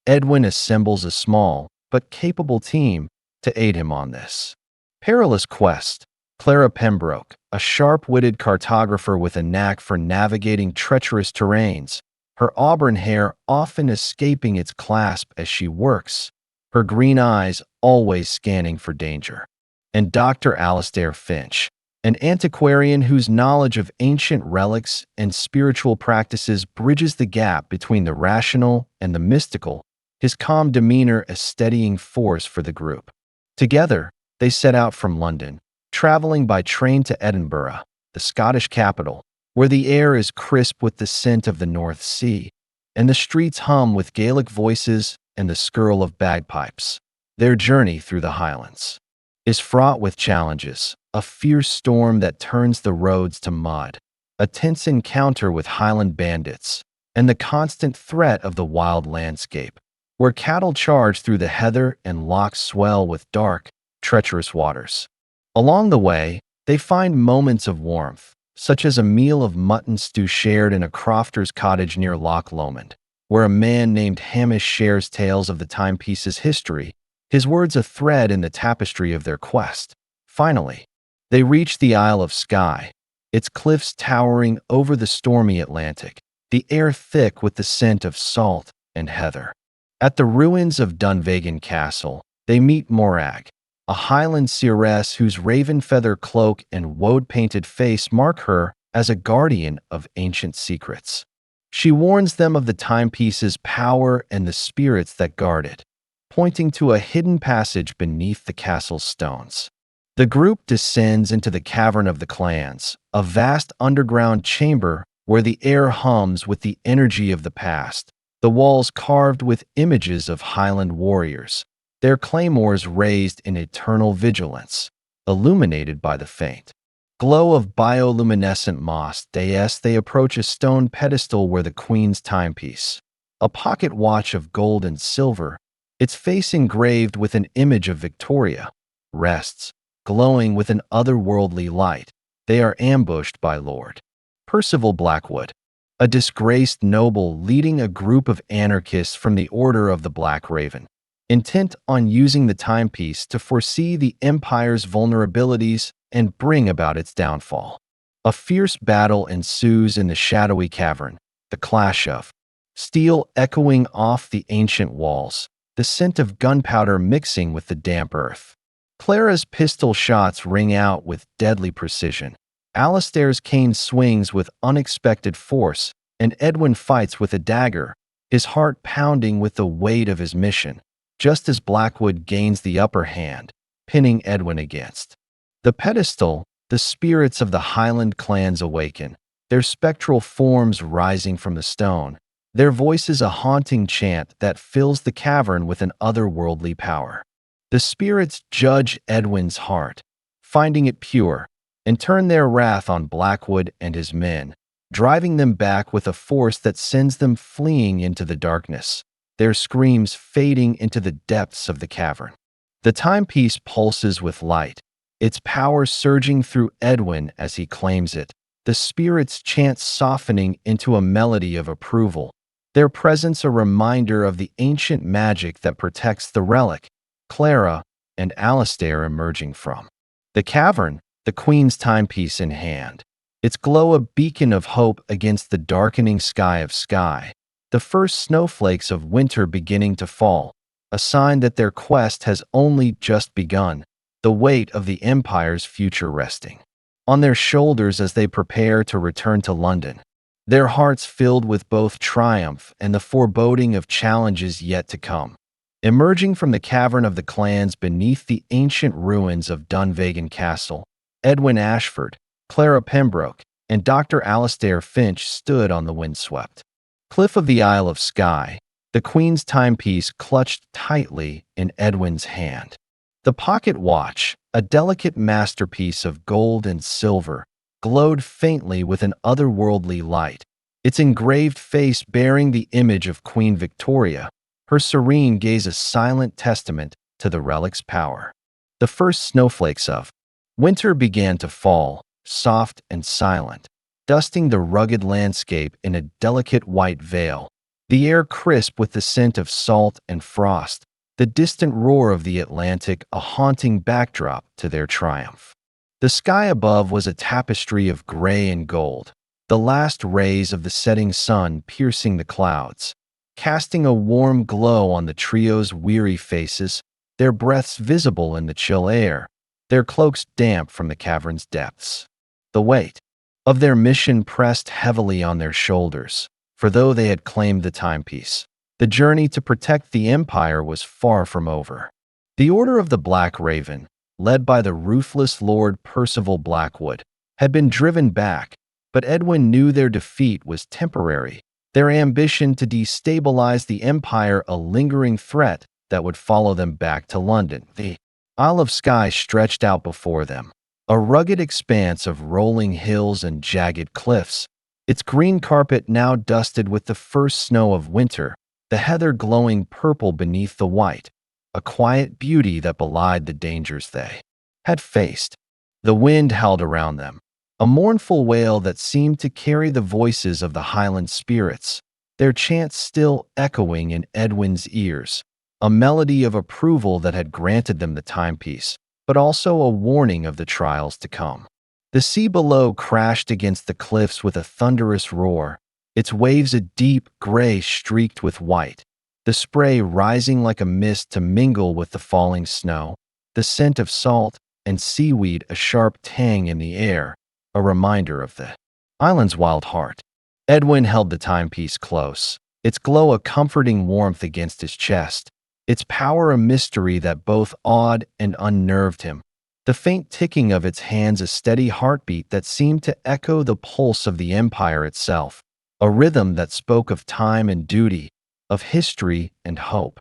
Edwin assembles a small but capable team to aid him on this perilous quest. Clara Pembroke, a sharp-witted cartographer with a knack for navigating treacherous terrains, her auburn hair often escaping its clasp as she works, her green eyes always scanning for danger. And Dr. Alastair Finch, an antiquarian whose knowledge of ancient relics and spiritual practices bridges the gap between the rational and the mystical, his calm demeanor a steadying force for the group. Together, they set out from London, traveling by train to Edinburgh, the Scottish capital, where the air is crisp with the scent of the North Sea, and the streets hum with Gaelic voices and the skirl of bagpipes. Their journey through the Highlands is fraught with challenges, a fierce storm that turns the roads to mud, a tense encounter with Highland bandits, and the constant threat of the wild landscape, where cattle charge through the heather and lochs swell with dark, treacherous waters. Along the way, they find moments of warmth, such as a meal of mutton stew shared in a crofter's cottage near Loch Lomond, where a man named Hamish shares tales of the Timepiece's history, his words a thread in the tapestry of their quest. Finally, they reach the Isle of Skye, its cliffs towering over the stormy Atlantic, the air thick with the scent of salt and heather. At the ruins of Dunvegan Castle, they meet Morag, a Highland seeress whose raven feather cloak and woad-painted face mark her as a guardian of ancient secrets. She warns them of the timepiece's power and the spirits that guard it, pointing to a hidden passage beneath the castle's stones. The group descends into the Cavern of the Clans, a vast underground chamber where the air hums with the energy of the past, the walls carved with images of Highland warriors, their claymores raised in eternal vigilance, illuminated by the faint glow of bioluminescent moss. They approach a stone pedestal where the Queen's timepiece, a pocket watch of gold and silver, its face engraved with an image of Victoria, rests, glowing with an otherworldly light. They are ambushed by Lord Percival Blackwood, a disgraced noble leading a group of anarchists from the Order of the Black Raven, intent on using the timepiece to foresee the Empire's vulnerabilities and bring about its downfall. A fierce battle ensues in the shadowy cavern, the clash of steel echoing off the ancient walls, the scent of gunpowder mixing with the damp earth. Clara's pistol shots ring out with deadly precision. Alistair's cane swings with unexpected force, and Edwin fights with a dagger, his heart pounding with the weight of his mission, just as Blackwood gains the upper hand, pinning Edwin against the pedestal. The spirits of the Highland clans awaken, their spectral forms rising from the stone, their voices a haunting chant that fills the cavern with an otherworldly power. The spirits judge Edwin's heart, finding it pure, and turn their wrath on Blackwood and his men, driving them back with a force that sends them fleeing into the darkness, their screams fading into the depths of the cavern. The timepiece pulses with light, its power surging through Edwin as he claims it, the spirits' chants softening into a melody of approval, their presence a reminder of the ancient magic that protects the relic, Clara and Alistair emerging from the cavern, the Queen's timepiece in hand, its glow a beacon of hope against the darkening sky of sky, the first snowflakes of winter beginning to fall, a sign that their quest has only just begun, the weight of the Empire's future resting on their shoulders as they prepare to return to London, their hearts filled with both triumph and the foreboding of challenges yet to come. Emerging from the cavern of the clans beneath the ancient ruins of Dunvegan Castle, Edwin Ashford, Clara Pembroke, and Dr. Alistair Finch stood on the windswept cliff of the Isle of Skye, the Queen's timepiece clutched tightly in Edwin's hand. The pocket watch, a delicate masterpiece of gold and silver, glowed faintly with an otherworldly light, its engraved face bearing the image of Queen Victoria, her serene gaze a silent testament to the relic's power. The first snowflakes of winter began to fall, soft and silent, dusting the rugged landscape in a delicate white veil, the air crisp with the scent of salt and frost, the distant roar of the Atlantic a haunting backdrop to their triumph. The sky above was a tapestry of gray and gold, the last rays of the setting sun piercing the clouds, casting a warm glow on the trio's weary faces, their breaths visible in the chill air, their cloaks damp from the cavern's depths. The weight of their mission pressed heavily on their shoulders, for though they had claimed the timepiece, the journey to protect the Empire was far from over. The Order of the Black Raven, led by the ruthless Lord Percival Blackwood, had been driven back, but Edwin knew their defeat was temporary, their ambition to destabilize the Empire a lingering threat that would follow them back to London. The Isle of Skye stretched out before them, a rugged expanse of rolling hills and jagged cliffs, its green carpet now dusted with the first snow of winter, the heather glowing purple beneath the white, a quiet beauty that belied the dangers they had faced. The wind howled around them, a mournful wail that seemed to carry the voices of the Highland spirits, their chants still echoing in Edwin's ears, a melody of approval that had granted them the timepiece, but also a warning of the trials to come. The sea below crashed against the cliffs with a thunderous roar, its waves a deep gray streaked with white, the spray rising like a mist to mingle with the falling snow, the scent of salt and seaweed a sharp tang in the air, a reminder of the island's wild heart. Edwin held the timepiece close, its glow a comforting warmth against his chest, its power a mystery that both awed and unnerved him, the faint ticking of its hands a steady heartbeat that seemed to echo the pulse of the Empire itself, a rhythm that spoke of time and duty, of history and hope.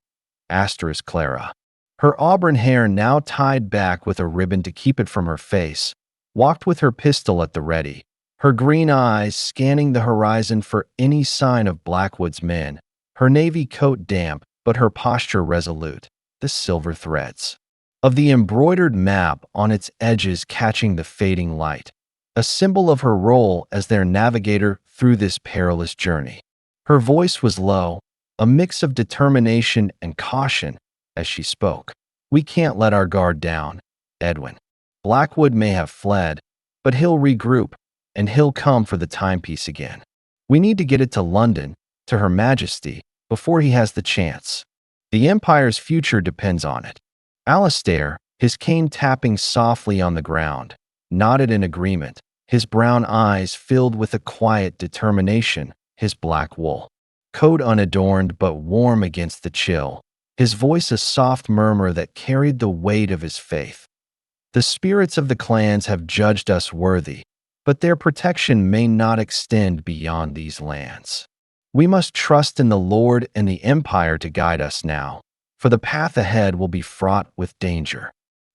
Clara, her auburn hair now tied back with a ribbon to keep it from her face, walked with her pistol at the ready, her green eyes scanning the horizon for any sign of Blackwood's men, her navy coat damp, but her posture resolute, the silver threads of the embroidered map on its edges catching the fading light, a symbol of her role as their navigator through this perilous journey. Her voice was low, a mix of determination and caution as she spoke. "We can't let our guard down, Edwin. Blackwood may have fled, but he'll regroup, and he'll come for the timepiece again. We need to get it to London, to Her Majesty, before he has the chance. The Empire's future depends on it." Alastair, his cane tapping softly on the ground, nodded in agreement, his brown eyes filled with a quiet determination, his black wool coat unadorned but warm against the chill, his voice a soft murmur that carried the weight of his faith. "The spirits of the clans have judged us worthy, but their protection may not extend beyond these lands. We must trust in the Lord and the Empire to guide us now, for the path ahead will be fraught with danger."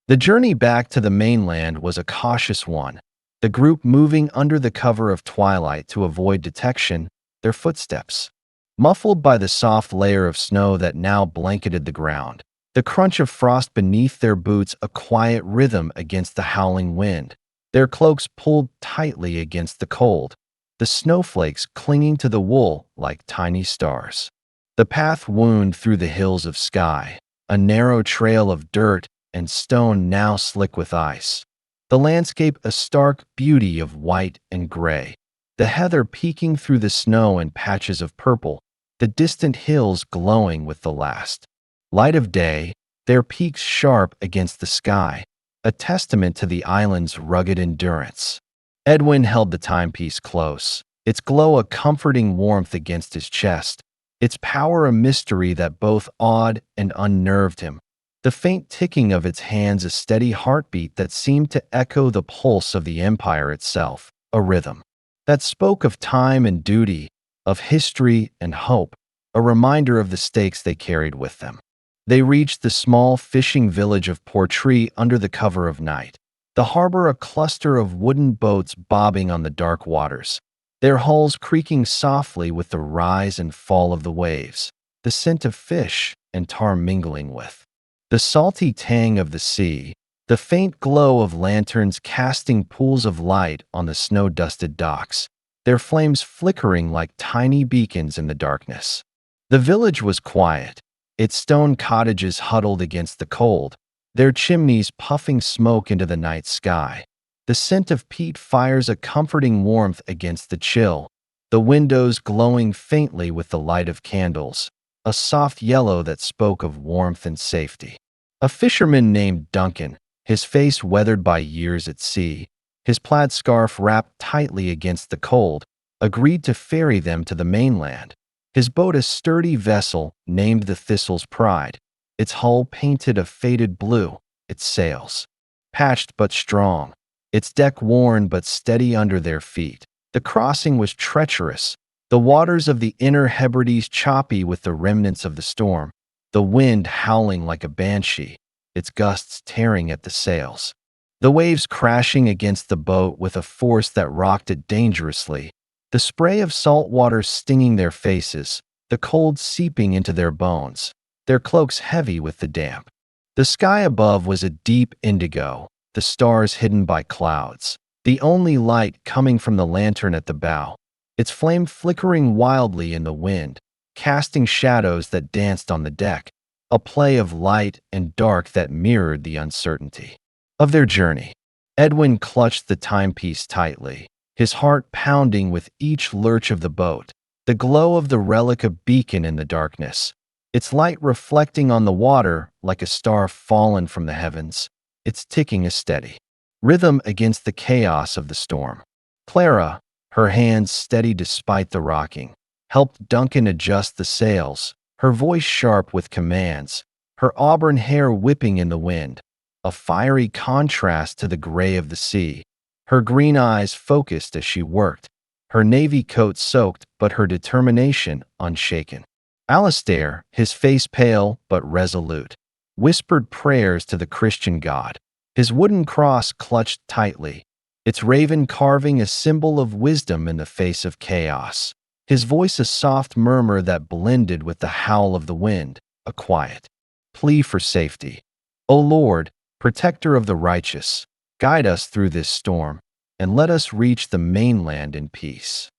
The journey back to the mainland was a cautious one, the group moving under the cover of twilight to avoid detection, their footsteps muffled by the soft layer of snow that now blanketed the ground, the crunch of frost beneath their boots a quiet rhythm against the howling wind, their cloaks pulled tightly against the cold, the snowflakes clinging to the wool like tiny stars. The path wound through the hills of Skye, a narrow trail of dirt and stone now slick with ice. The landscape a stark beauty of white and gray, the heather peeking through the snow in patches of purple, the distant hills glowing with the last light of day, their peaks sharp against the sky, a testament to the island's rugged endurance. Edwin held the timepiece close, its glow a comforting warmth against his chest, its power a mystery that both awed and unnerved him, the faint ticking of its hands a steady heartbeat that seemed to echo the pulse of the Empire itself, a rhythm that spoke of time and duty, of history and hope, a reminder of the stakes they carried with them. They reached the small fishing village of Portree under the cover of night, the harbor a cluster of wooden boats bobbing on the dark waters, their hulls creaking softly with the rise and fall of the waves, the scent of fish and tar mingling with the salty tang of the sea, the faint glow of lanterns casting pools of light on the snow-dusted docks, their flames flickering like tiny beacons in the darkness. The village was quiet, its stone cottages huddled against the cold, their chimneys puffing smoke into the night sky. The scent of peat fires a comforting warmth against the chill, the windows glowing faintly with the light of candles, a soft yellow that spoke of warmth and safety. A fisherman named Duncan, his face weathered by years at sea, his plaid scarf wrapped tightly against the cold, agreed to ferry them to the mainland. His boat a sturdy vessel named the Thistle's Pride, its hull painted a faded blue, its sails patched but strong, its deck worn but steady under their feet. The crossing was treacherous, the waters of the inner Hebrides choppy with the remnants of the storm, the wind howling like a banshee, its gusts tearing at the sails. The waves crashing against the boat with a force that rocked it dangerously, the spray of salt water stinging their faces, the cold seeping into their bones, their cloaks heavy with the damp. The sky above was a deep indigo, the stars hidden by clouds, the only light coming from the lantern at the bow, its flame flickering wildly in the wind, casting shadows that danced on the deck, a play of light and dark that mirrored the uncertainty of their journey. Edwin clutched the timepiece tightly, his heart pounding with each lurch of the boat, the glow of the relic a beacon in the darkness, its light reflecting on the water like a star fallen from the heavens, its ticking a steady rhythm against the chaos of the storm. Clara, her hands steady despite the rocking, helped Duncan adjust the sails, her voice sharp with commands, her auburn hair whipping in the wind, a fiery contrast to the gray of the sea, her green eyes focused as she worked, her navy coat soaked but her determination unshaken. Alastair, his face pale but resolute, whispered prayers to the Christian God, his wooden cross clutched tightly, its raven carving a symbol of wisdom in the face of chaos. his voice a soft murmur that blended with the howl of the wind, a quiet plea for safety. O Lord, protector of the righteous, guide us through this storm, and let us reach the mainland in peace.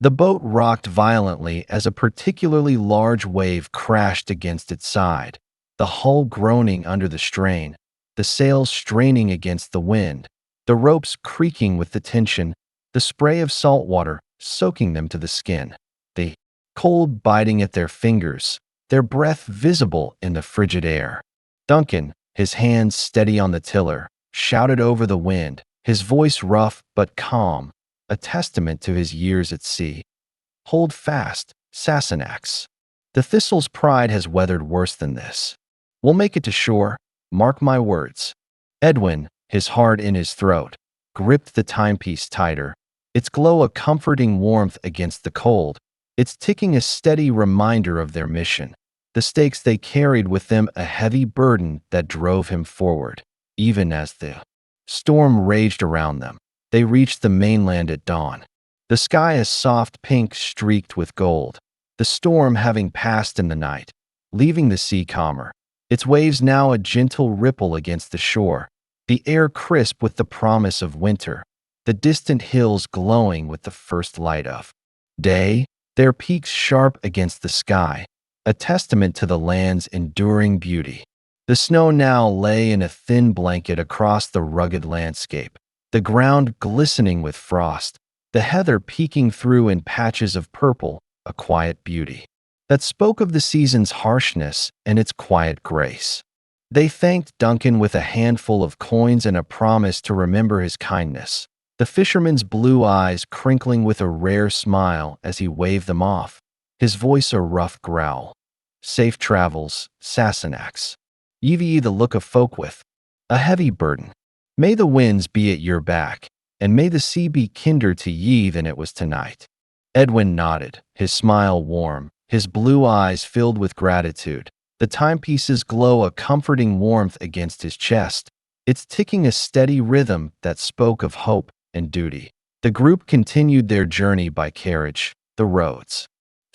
The boat rocked violently as a particularly large wave crashed against its side, the hull groaning under the strain, the sails straining against the wind, the ropes creaking with the tension, the spray of salt water soaking them to the skin, the cold biting at their fingers, their breath visible in the frigid air. Duncan, his hands steady on the tiller, shouted over the wind, his voice rough but calm, a testament to his years at sea. Hold fast, Sassenachs. The Thistle's pride has weathered worse than this. We'll make it to shore, mark my words. Edwin, his heart in his throat, gripped the timepiece tighter, its glow a comforting warmth against the cold, its ticking a steady reminder of their mission. The stakes they carried with them a heavy burden that drove him forward, even as the storm raged around them. They reached the mainland at dawn. The sky a soft pink streaked with gold, the storm having passed in the night, leaving the sea calmer, its waves now a gentle ripple against the shore, the air crisp with the promise of winter, the distant hills glowing with the first light of day, their peaks sharp against the sky, a testament to the land's enduring beauty. The snow now lay in a thin blanket across the rugged landscape, the ground glistening with frost, the heather peeking through in patches of purple, a quiet beauty that spoke of the season's harshness and its quiet grace. They thanked Duncan with a handful of coins and a promise to remember his kindness, the fisherman's blue eyes crinkling with a rare smile as he waved them off, his voice a rough growl. Safe travels, Sassenachs. Ye the look of folk with a heavy burden. May the winds be at your back, and may the sea be kinder to ye than it was tonight. Edwin nodded, his smile warm, his blue eyes filled with gratitude, the timepiece's glow a comforting warmth against his chest, its ticking a steady rhythm that spoke of hope and duty. The group continued their journey by carriage, the roads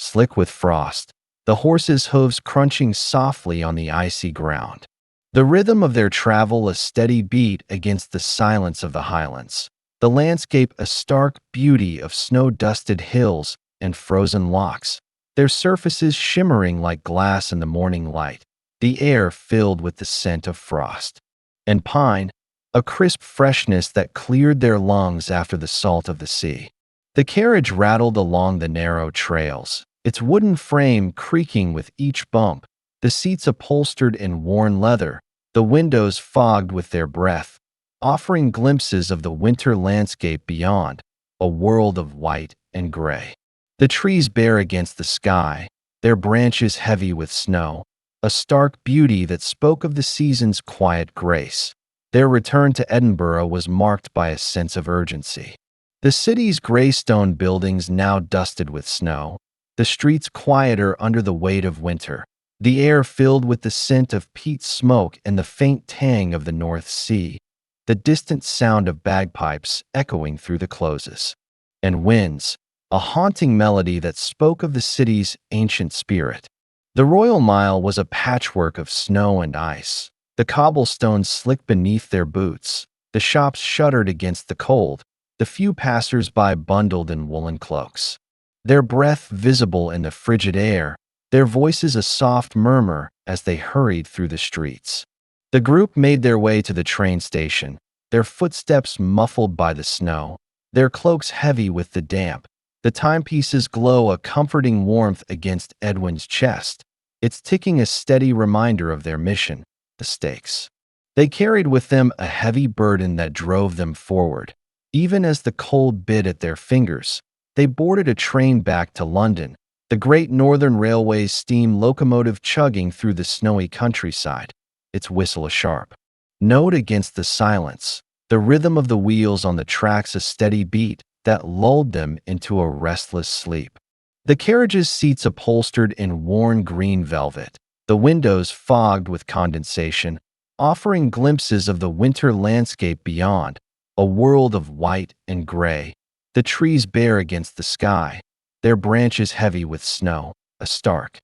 slick with frost, the horses' hooves crunching softly on the icy ground. The rhythm of their travel a steady beat against the silence of the highlands, the landscape a stark beauty of snow-dusted hills and frozen lochs, their surfaces shimmering like glass in the morning light, the air filled with the scent of frost and pine, a crisp freshness that cleared their lungs after the salt of the sea. The carriage rattled along the narrow trails, its wooden frame creaking with each bump, the seats upholstered in worn leather, the windows fogged with their breath, offering glimpses of the winter landscape beyond, a world of white and gray. The trees bare against the sky, their branches heavy with snow, a stark beauty that spoke of the season's quiet grace. Their return to Edinburgh was marked by a sense of urgency. The city's gray stone buildings now dusted with snow, the streets quieter under the weight of winter, the air filled with the scent of peat smoke and the faint tang of the North Sea, the distant sound of bagpipes echoing through the closes, and winds, a haunting melody that spoke of the city's ancient spirit. The Royal Mile was a patchwork of snow and ice, the cobblestones slick beneath their boots, the shops shuttered against the cold, the few passers-by bundled in woolen cloaks, their breath visible in the frigid air, their voices a soft murmur as they hurried through the streets. The group made their way to the train station, their footsteps muffled by the snow, their cloaks heavy with the damp, the timepieces glow a comforting warmth against Edwin's chest, its ticking a steady reminder of their mission, the stakes. They carried with them a heavy burden that drove them forward. Even as the cold bit at their fingers, they boarded a train back to London, the Great Northern Railway's steam locomotive chugging through the snowy countryside, its whistle a sharp note against the silence, the rhythm of the wheels on the tracks a steady beat that lulled them into a restless sleep. The carriage's seats upholstered in worn green velvet, the windows fogged with condensation, offering glimpses of the winter landscape beyond, a world of white and gray, the trees bare against the sky, their branches heavy with snow, a stark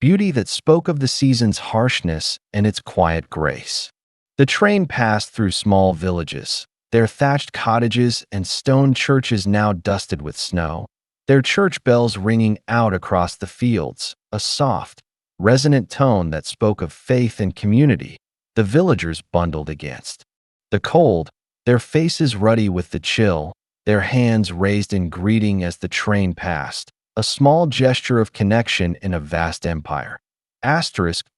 beauty that spoke of the season's harshness and its quiet grace. The train passed through small villages, their thatched cottages and stone churches now dusted with snow, their church bells ringing out across the fields, a soft, resonant tone that spoke of faith and community. The villagers bundled against the cold, their faces ruddy with the chill, their hands raised in greeting as the train passed, a small gesture of connection in a vast empire.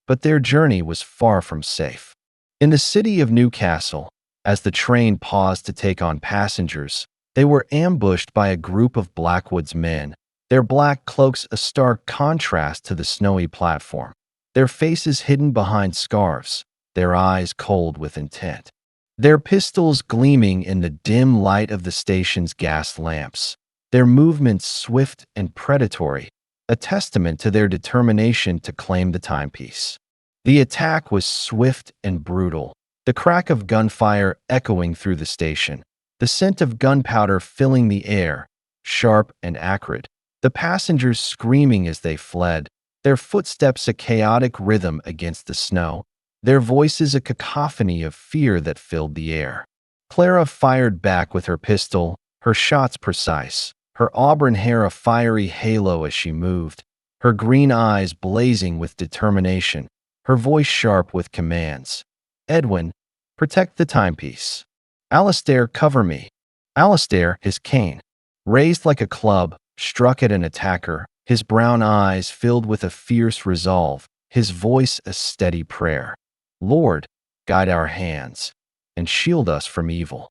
But their journey was far from safe. In the city of Newcastle, as the train paused to take on passengers, they were ambushed by a group of Blackwood's men, their black cloaks a stark contrast to the snowy platform, their faces hidden behind scarves, their eyes cold with intent, their pistols gleaming in the dim light of the station's gas lamps, their movements swift and predatory, a testament to their determination to claim the timepiece. The attack was swift and brutal, the crack of gunfire echoing through the station, the scent of gunpowder filling the air, sharp and acrid, the passengers screaming as they fled, their footsteps a chaotic rhythm against the snow, their voices a cacophony of fear that filled the air. Clara fired back with her pistol, her shots precise, her auburn hair a fiery halo as she moved, her green eyes blazing with determination, her voice sharp with commands. Edwin, protect the timepiece. Alistair, cover me. Alistair, his cane raised like a club, struck at an attacker, his brown eyes filled with a fierce resolve, his voice a steady prayer. Lord, guide our hands, and shield us from evil.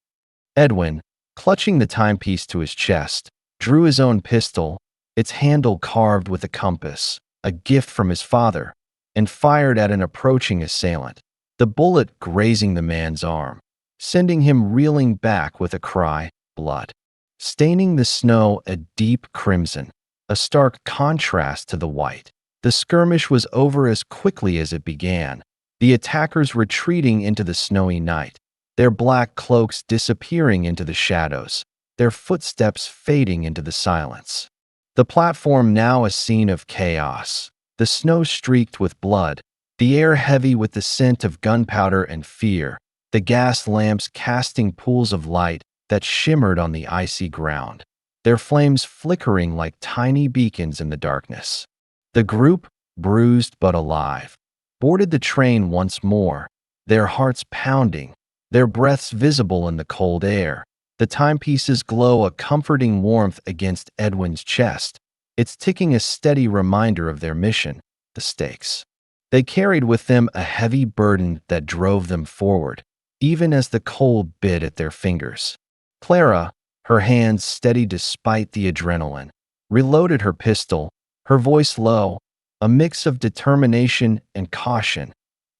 Edwin, clutching the timepiece to his chest, drew his own pistol, its handle carved with a compass, a gift from his father, and fired at an approaching assailant, the bullet grazing the man's arm, sending him reeling back with a cry, blood, staining the snow a deep crimson, a stark contrast to the white. The skirmish was over as quickly as it began, the attackers retreating into the snowy night, their black cloaks disappearing into the shadows, their footsteps fading into the silence. The platform now a scene of chaos, the snow streaked with blood, the air heavy with the scent of gunpowder and fear, the gas lamps casting pools of light that shimmered on the icy ground, their flames flickering like tiny beacons in the darkness. The group, bruised but alive, boarded the train once more, their hearts pounding, their breaths visible in the cold air, the timepieces glow a comforting warmth against Edwin's chest, its ticking a steady reminder of their mission, the stakes. They carried with them a heavy burden that drove them forward, even as the cold bit at their fingers. Clara, her hands steady despite the adrenaline, reloaded her pistol, her voice low, a mix of determination and caution.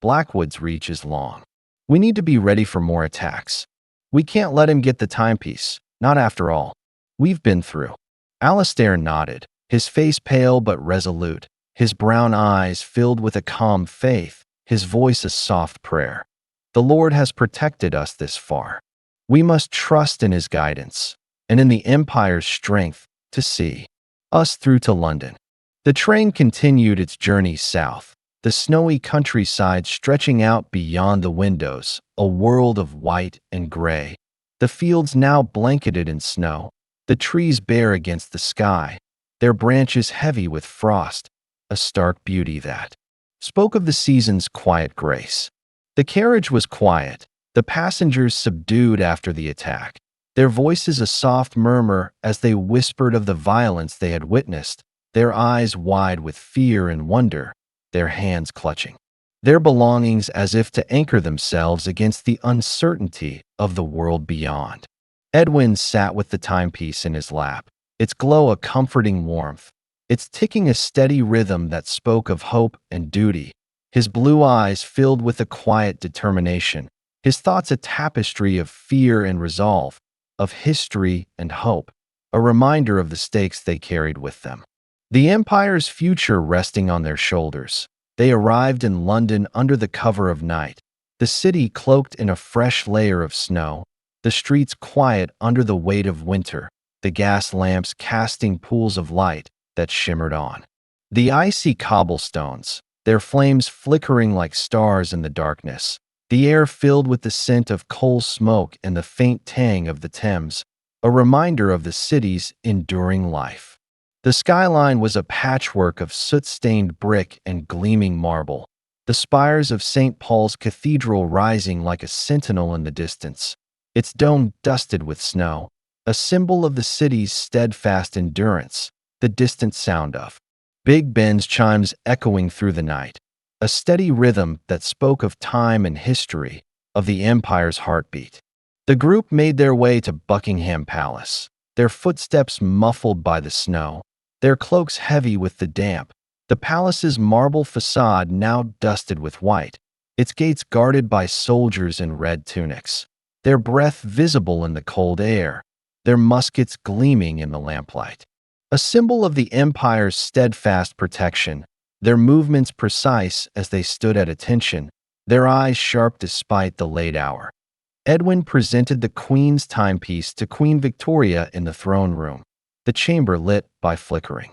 Blackwood's reach is long. We need to be ready for more attacks. We can't let him get the timepiece, not after all. We've been through. Alistair nodded, his face pale but resolute, his brown eyes filled with a calm faith, his voice a soft prayer. The Lord has protected us this far. We must trust in his guidance, and in the Empire's strength to see us through to London. The train continued its journey south, the snowy countryside stretching out beyond the windows, a world of white and gray. The fields now blanketed in snow, the trees bare against the sky, their branches heavy with frost, a stark beauty that spoke of the season's quiet grace. The carriage was quiet, the passengers subdued after the attack, their voices a soft murmur as they whispered of the violence they had witnessed, their eyes wide with fear and wonder, their hands clutching their belongings as if to anchor themselves against the uncertainty of the world beyond. Edwin sat with the timepiece in his lap, its glow a comforting warmth, its ticking a steady rhythm that spoke of hope and duty, his blue eyes filled with a quiet determination, his thoughts a tapestry of fear and resolve, of history and hope, a reminder of the stakes they carried with them. The Empire's future resting on their shoulders, they arrived in London under the cover of night, the city cloaked in a fresh layer of snow, the streets quiet under the weight of winter, the gas lamps casting pools of light, that shimmered on. The icy cobblestones, their flames flickering like stars in the darkness, the air filled with the scent of coal smoke and the faint tang of the Thames, a reminder of the city's enduring life. The skyline was a patchwork of soot-stained brick and gleaming marble, the spires of St. Paul's Cathedral rising like a sentinel in the distance, its dome dusted with snow, a symbol of the city's steadfast endurance, the distant sound of Big Ben's chimes echoing through the night, a steady rhythm that spoke of time and history, of the empire's heartbeat. The group made their way to Buckingham Palace, their footsteps muffled by the snow, their cloaks heavy with the damp, the palace's marble facade now dusted with white, its gates guarded by soldiers in red tunics, their breath visible in the cold air, their muskets gleaming in the lamplight. A symbol of the empire's steadfast protection, their movements precise as they stood at attention, their eyes sharp despite the late hour. Edwin presented the Queen's timepiece to Queen Victoria in the throne room, the chamber lit by flickering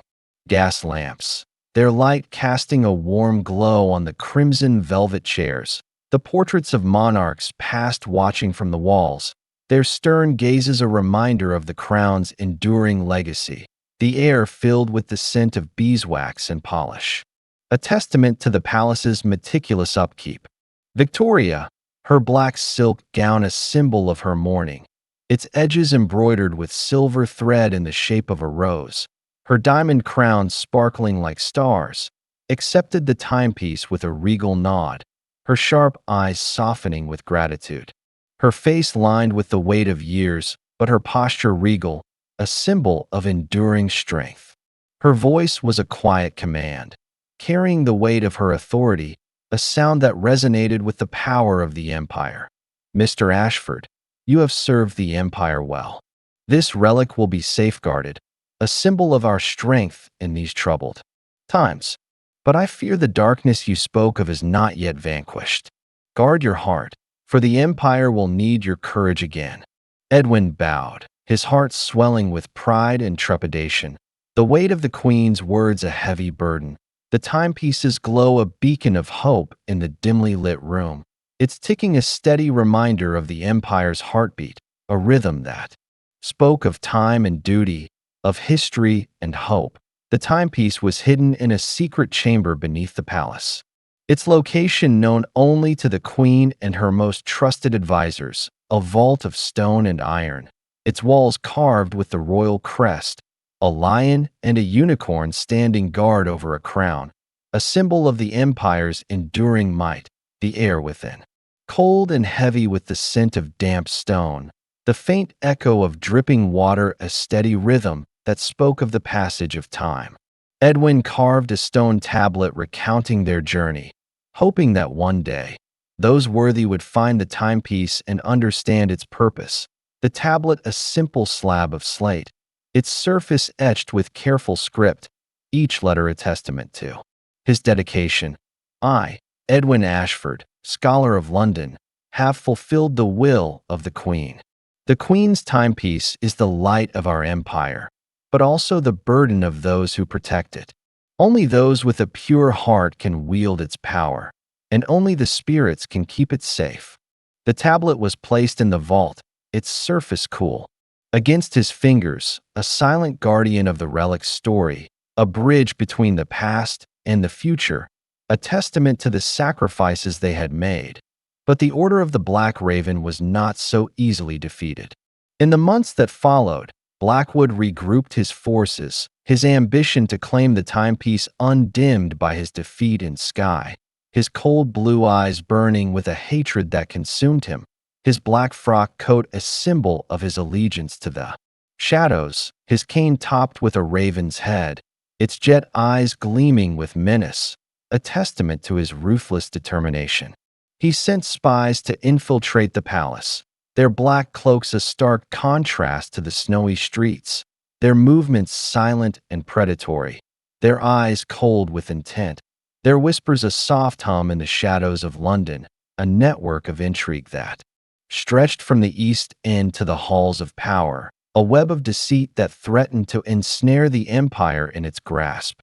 gas lamps, their light casting a warm glow on the crimson velvet chairs, the portraits of monarchs past watching from the walls, their stern gazes a reminder of the crown's enduring legacy, the air filled with the scent of beeswax and polish, a testament to the palace's meticulous upkeep. Victoria, her black silk gown a symbol of her mourning, its edges embroidered with silver thread in the shape of a rose, her diamond crown sparkling like stars, accepted the timepiece with a regal nod, her sharp eyes softening with gratitude. Her face lined with the weight of years, but her posture regal, a symbol of enduring strength. Her voice was a quiet command, carrying the weight of her authority, a sound that resonated with the power of the empire. Mr. Ashford, you have served the empire well. This relic will be safeguarded, a symbol of our strength in these troubled times. But I fear the darkness you spoke of is not yet vanquished. Guard your heart, for the empire will need your courage again. Edwin bowed, his heart swelling with pride and trepidation, the weight of the Queen's words a heavy burden, the timepiece's glow a beacon of hope in the dimly lit room, its ticking a steady reminder of the empire's heartbeat, a rhythm that spoke of time and duty, of history and hope. The timepiece was hidden in a secret chamber beneath the palace, its location known only to the Queen and her most trusted advisors, a vault of stone and iron, its walls carved with the royal crest, a lion and a unicorn standing guard over a crown, a symbol of the empire's enduring might. The air within, cold and heavy with the scent of damp stone, the faint echo of dripping water, a steady rhythm that spoke of the passage of time. Edwin carved a stone tablet recounting their journey, hoping that one day those worthy would find the timepiece and understand its purpose. The tablet, a simple slab of slate, its surface etched with careful script, each letter a testament to his dedication. I, Edwin Ashford, scholar of London, have fulfilled the will of the Queen. The Queen's timepiece is the light of our empire, but also the burden of those who protect it. Only those with a pure heart can wield its power, and only the spirits can keep it safe. The tablet was placed in the vault, its surface cool. Against his fingers, a silent guardian of the relic's story, a bridge between the past and the future, a testament to the sacrifices they had made. But the Order of the Black Raven was not so easily defeated. In the months that followed, Blackwood regrouped his forces, his ambition to claim the timepiece undimmed by his defeat in Skye, his cold blue eyes burning with a hatred that consumed him, his black frock coat a symbol of his allegiance to the shadows, his cane topped with a raven's head, its jet eyes gleaming with menace, a testament to his ruthless determination. He sent spies to infiltrate the palace, their black cloaks a stark contrast to the snowy streets, their movements silent and predatory, their eyes cold with intent, their whispers a soft hum in the shadows of London, a network of intrigue that stretched from the East End to the halls of power, a web of deceit that threatened to ensnare the empire in its grasp.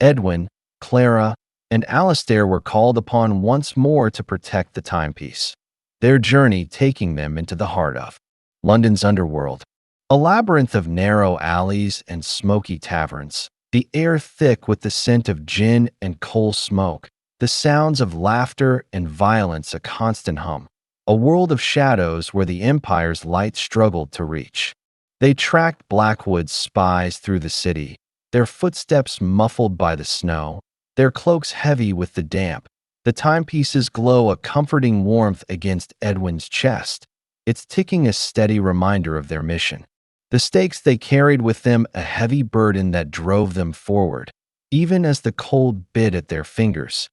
Edwin, Clara, and Alastair were called upon once more to protect the timepiece, their journey taking them into the heart of London's underworld, a labyrinth of narrow alleys and smoky taverns, the air thick with the scent of gin and coal smoke, the sounds of laughter and violence a constant hum, a world of shadows where the Empire's light struggled to reach. They tracked Blackwood's spies through the city, their footsteps muffled by the snow, their cloaks heavy with the damp, the timepieces glow a comforting warmth against Edwin's chest, its ticking a steady reminder of their mission. The stakes they carried with them a heavy burden that drove them forward, even as the cold bit at their fingers.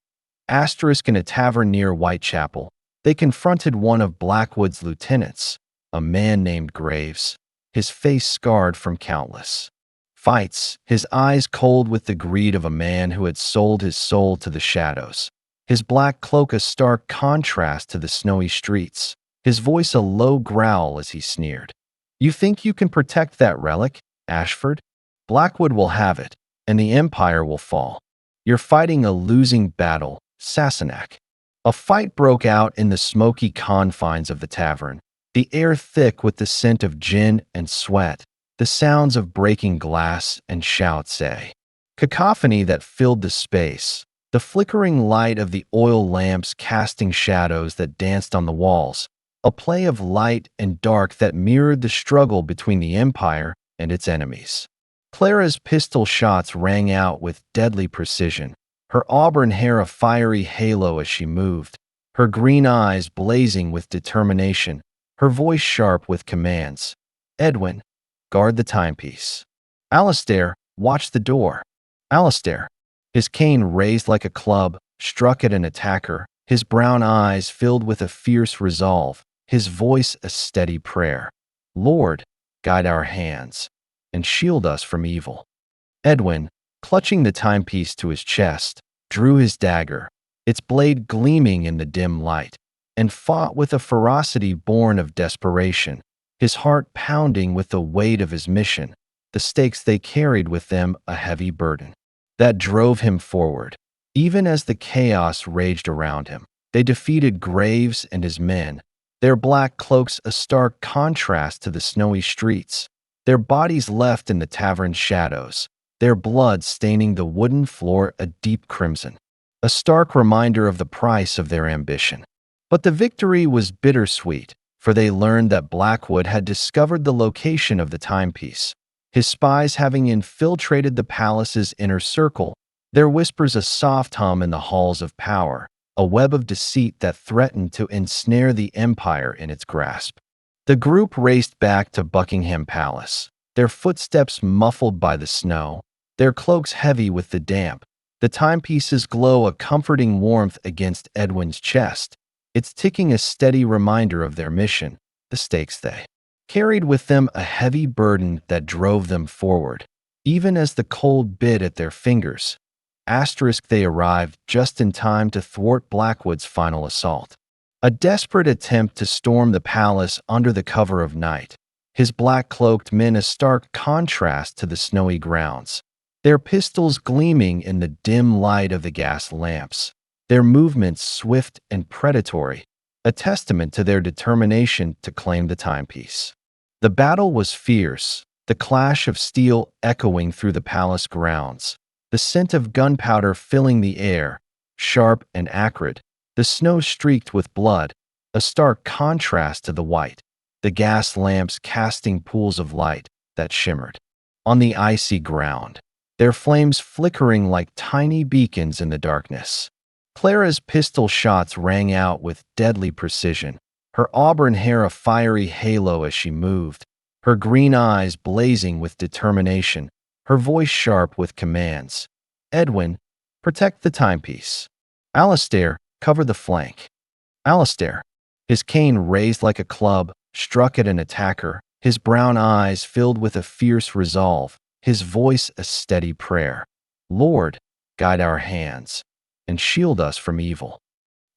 Asterisk in a tavern near Whitechapel, they confronted one of Blackwood's lieutenants, a man named Graves, his face scarred from countless fights, his eyes cold with the greed of a man who had sold his soul to the shadows, his black cloak a stark contrast to the snowy streets, his voice a low growl as he sneered. "You think you can protect that relic, Ashford? Blackwood will have it, and the Empire will fall. You're fighting a losing battle, Sassenach." A fight broke out in the smoky confines of the tavern, the air thick with the scent of gin and sweat, the sounds of breaking glass and shouts a cacophony that filled the space, the flickering light of the oil lamps casting shadows that danced on the walls, a play of light and dark that mirrored the struggle between the Empire and its enemies. Clara's pistol shots rang out with deadly precision, her auburn hair a fiery halo as she moved, her green eyes blazing with determination, her voice sharp with commands. "Edwin, guard the timepiece. Alastair, watch the door." Alastair, his cane raised like a club, struck at an attacker, his brown eyes filled with a fierce resolve, his voice a steady prayer. "Lord, guide our hands, and shield us from evil." Edwin, clutching the timepiece to his chest, drew his dagger, its blade gleaming in the dim light, and fought with a ferocity born of desperation, his heart pounding with the weight of his mission, the stakes they carried with them a heavy burden that drove him forward. Even as the chaos raged around him, they defeated Graves and his men, their black cloaks a stark contrast to the snowy streets, their bodies left in the tavern's shadows, their blood staining the wooden floor a deep crimson, a stark reminder of the price of their ambition. But the victory was bittersweet, for they learned that Blackwood had discovered the location of the timepiece, his spies having infiltrated the palace's inner circle, their whispers a soft hum in the halls of power, a web of deceit that threatened to ensnare the Empire in its grasp. The group raced back to Buckingham Palace, their footsteps muffled by the snow, their cloaks heavy with the damp, the timepieces glow a comforting warmth against Edwin's chest, its ticking a steady reminder of their mission, the stakes they carried with them a heavy burden that drove them forward, even as the cold bit at their fingers. Asterisk they arrived just in time to thwart Blackwood's final assault. A desperate attempt to storm the palace under the cover of night, his black-cloaked men a stark contrast to the snowy grounds, their pistols gleaming in the dim light of the gas lamps, their movements swift and predatory, a testament to their determination to claim the timepiece. The battle was fierce, the clash of steel echoing through the palace grounds, the scent of gunpowder filling the air, sharp and acrid, the snow streaked with blood, a stark contrast to the white, the gas lamps casting pools of light that shimmered on the icy ground, their flames flickering like tiny beacons in the darkness. Clara's pistol shots rang out with deadly precision, her auburn hair a fiery halo as she moved, her green eyes blazing with determination, her voice sharp with commands. "Edwin, protect the timepiece. Alastair, cover the flank." Alastair, his cane raised like a club, struck at an attacker, his brown eyes filled with a fierce resolve, his voice a steady prayer. "Lord, guide our hands, and shield us from evil."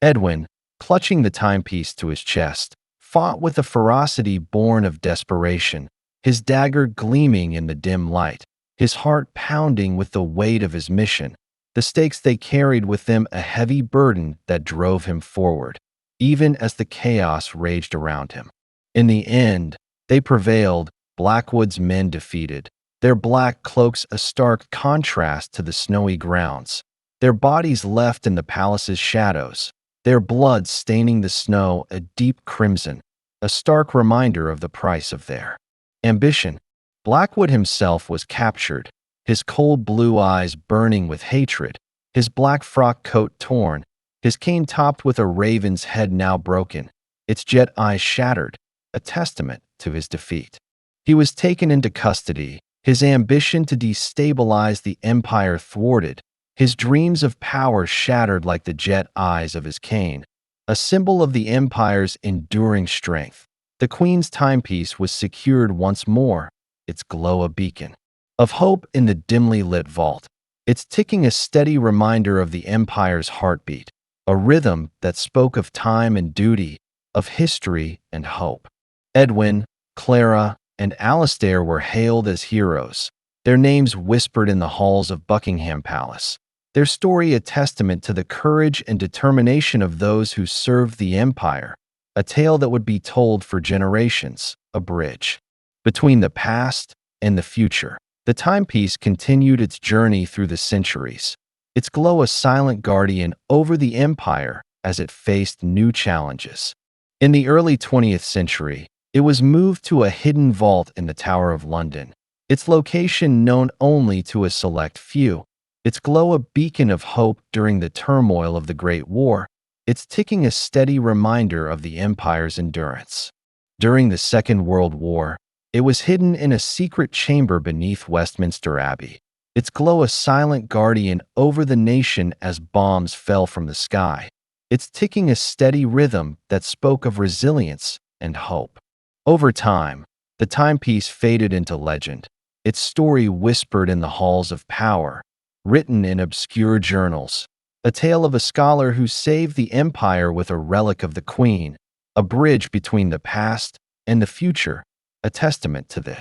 Edwin, clutching the timepiece to his chest, fought with a ferocity born of desperation, his dagger gleaming in the dim light, his heart pounding with the weight of his mission. The stakes they carried with them a heavy burden that drove him forward, even as the chaos raged around him. In the end, they prevailed, Blackwood's men defeated, their black cloaks a stark contrast to the snowy grounds, their bodies left in the palace's shadows, their blood staining the snow a deep crimson, a stark reminder of the price of their ambition. Blackwood himself was captured, his cold blue eyes burning with hatred, his black frock coat torn, his cane topped with a raven's head now broken, its jet eyes shattered, a testament to his defeat. He was taken into custody, his ambition to destabilize the empire thwarted, his dreams of power shattered like the jet eyes of his cane, a symbol of the empire's enduring strength. The Queen's timepiece was secured once more, its glow a beacon of hope in the dimly lit vault, its ticking a steady reminder of the empire's heartbeat, a rhythm that spoke of time and duty, of history and hope. Edwin, Clara, and Alistair were hailed as heroes, their names whispered in the halls of Buckingham Palace, their story a testament to the courage and determination of those who served the empire, a tale that would be told for generations, a bridge between the past and the future. The timepiece continued its journey through the centuries, its glow a silent guardian over the empire as it faced new challenges. In the early 20th century, it was moved to a hidden vault in the Tower of London, its location known only to a select few, its glow a beacon of hope during the turmoil of the Great War, its ticking a steady reminder of the empire's endurance. During the Second World War, it was hidden in a secret chamber beneath Westminster Abbey, its glow a silent guardian over the nation as bombs fell from the sky, its ticking a steady rhythm that spoke of resilience and hope. Over time, the timepiece faded into legend, its story whispered in the halls of power, written in obscure journals, a tale of a scholar who saved the empire with a relic of the Queen, a bridge between the past and the future, a testament to the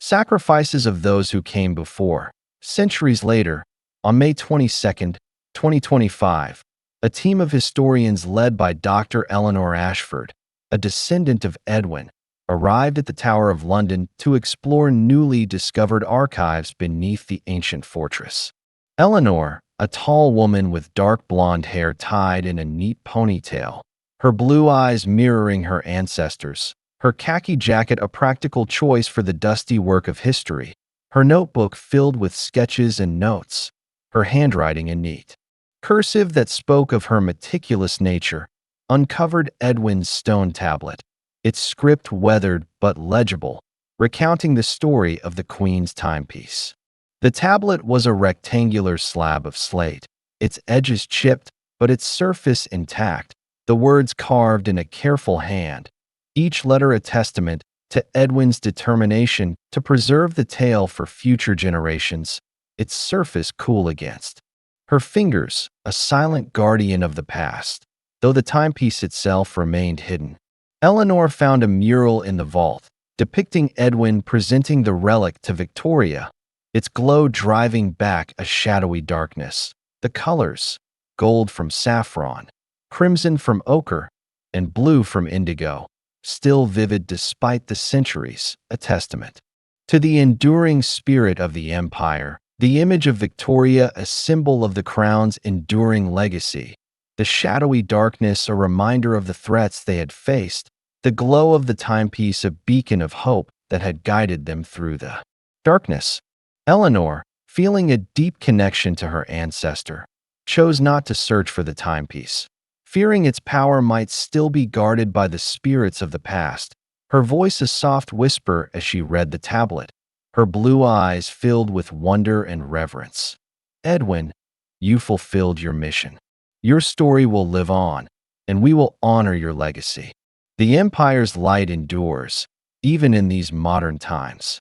sacrifices of those who came before. Centuries later, on May 22, 2025, a team of historians led by Dr. Edwin Ashford, a descendant of Edwin, arrived at the Tower of London to explore newly discovered archives beneath the ancient fortress. Eleanor, a tall woman with dark blonde hair tied in a neat ponytail, her blue eyes mirroring her ancestors, her khaki jacket a practical choice for the dusty work of history, her notebook filled with sketches and notes, her handwriting a neat cursive that spoke of her meticulous nature, uncovered Edwin's stone tablet, its script weathered but legible, recounting the story of the Queen's timepiece. The tablet was a rectangular slab of slate, its edges chipped but its surface intact, the words carved in a careful hand, each letter a testament to Edwin's determination to preserve the tale for future generations, its surface cool against her fingers, a silent guardian of the past, though the timepiece itself remained hidden. Eleanor found a mural in the vault, depicting Edwin presenting the relic to Victoria, its glow driving back a shadowy darkness. The colors, gold from saffron, crimson from ochre, and blue from indigo, still vivid despite the centuries, a testament to the enduring spirit of the empire, the image of Victoria a symbol of the crown's enduring legacy, the shadowy darkness a reminder of the threats they had faced, the glow of the timepiece a beacon of hope that had guided them through the darkness. Eleanor, feeling a deep connection to her ancestor, chose not to search for the timepiece, fearing its power might still be guarded by the spirits of the past, her voice a soft whisper as she read the tablet, her blue eyes filled with wonder and reverence. Edwin, you fulfilled your mission. Your story will live on, and we will honor your legacy. The empire's light endures, even in these modern times.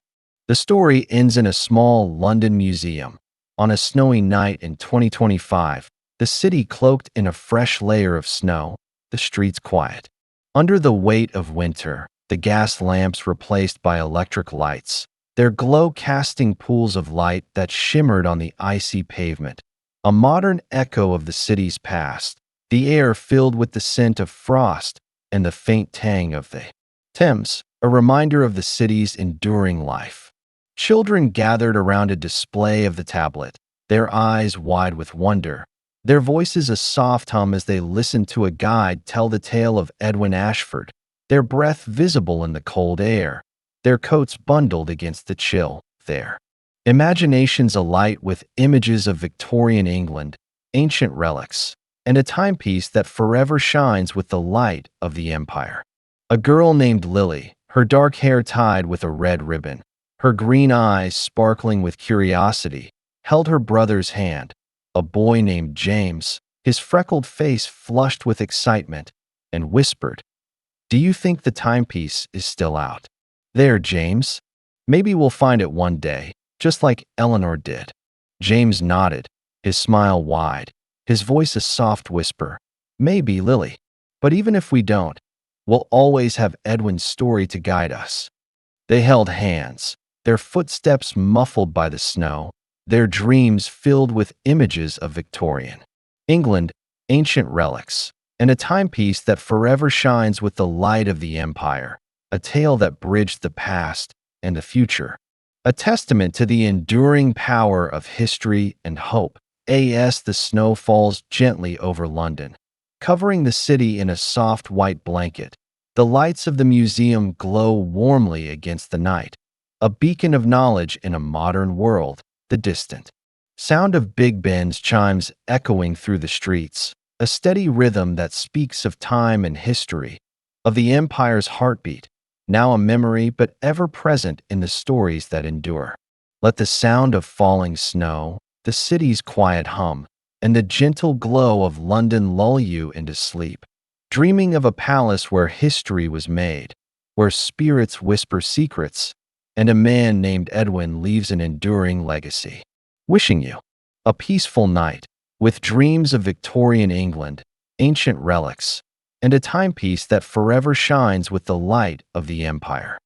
The story ends in a small London museum. On a snowy night in 2025, the city cloaked in a fresh layer of snow, the streets quiet. Under the weight of winter, the gas lamps replaced by electric lights, their glow casting pools of light that shimmered on the icy pavement, a modern echo of the city's past, the air filled with the scent of frost and the faint tang of the Thames, a reminder of the city's enduring life. Children gathered around a display of the tablet, their eyes wide with wonder, their voices a soft hum as they listened to a guide tell the tale of Edwin Ashford, their breath visible in the cold air, their coats bundled against the chill, their imaginations alight with images of Victorian England, ancient relics, and a timepiece that forever shines with the light of the empire. A girl named Lily, her dark hair tied with a red ribbon, her green eyes sparkling with curiosity, held her brother's hand, a boy named James, his freckled face flushed with excitement, and whispered, "Do you think the timepiece is still out? There, James. Maybe we'll find it one day, just like Eleanor did." James nodded, his smile wide, his voice a soft whisper. "Maybe, Lily. But even if we don't, we'll always have Edwin's story to guide us." They held hands, their footsteps muffled by the snow, their dreams filled with images of Victorian England, ancient relics, and a timepiece that forever shines with the light of the empire, a tale that bridged the past and the future, a testament to the enduring power of history and hope. As the snow falls gently over London, covering the city in a soft white blanket, the lights of the museum glow warmly against the night, a beacon of knowledge in a modern world, the distant sound of Big Ben's chimes echoing through the streets, a steady rhythm that speaks of time and history, of the empire's heartbeat, now a memory but ever present in the stories that endure. Let the sound of falling snow, the city's quiet hum, and the gentle glow of London lull you into sleep, dreaming of a palace where history was made, where spirits whisper secrets, and a man named Edwin leaves an enduring legacy. Wishing you a peaceful night, with dreams of Victorian England, ancient relics, and a timepiece that forever shines with the light of the empire.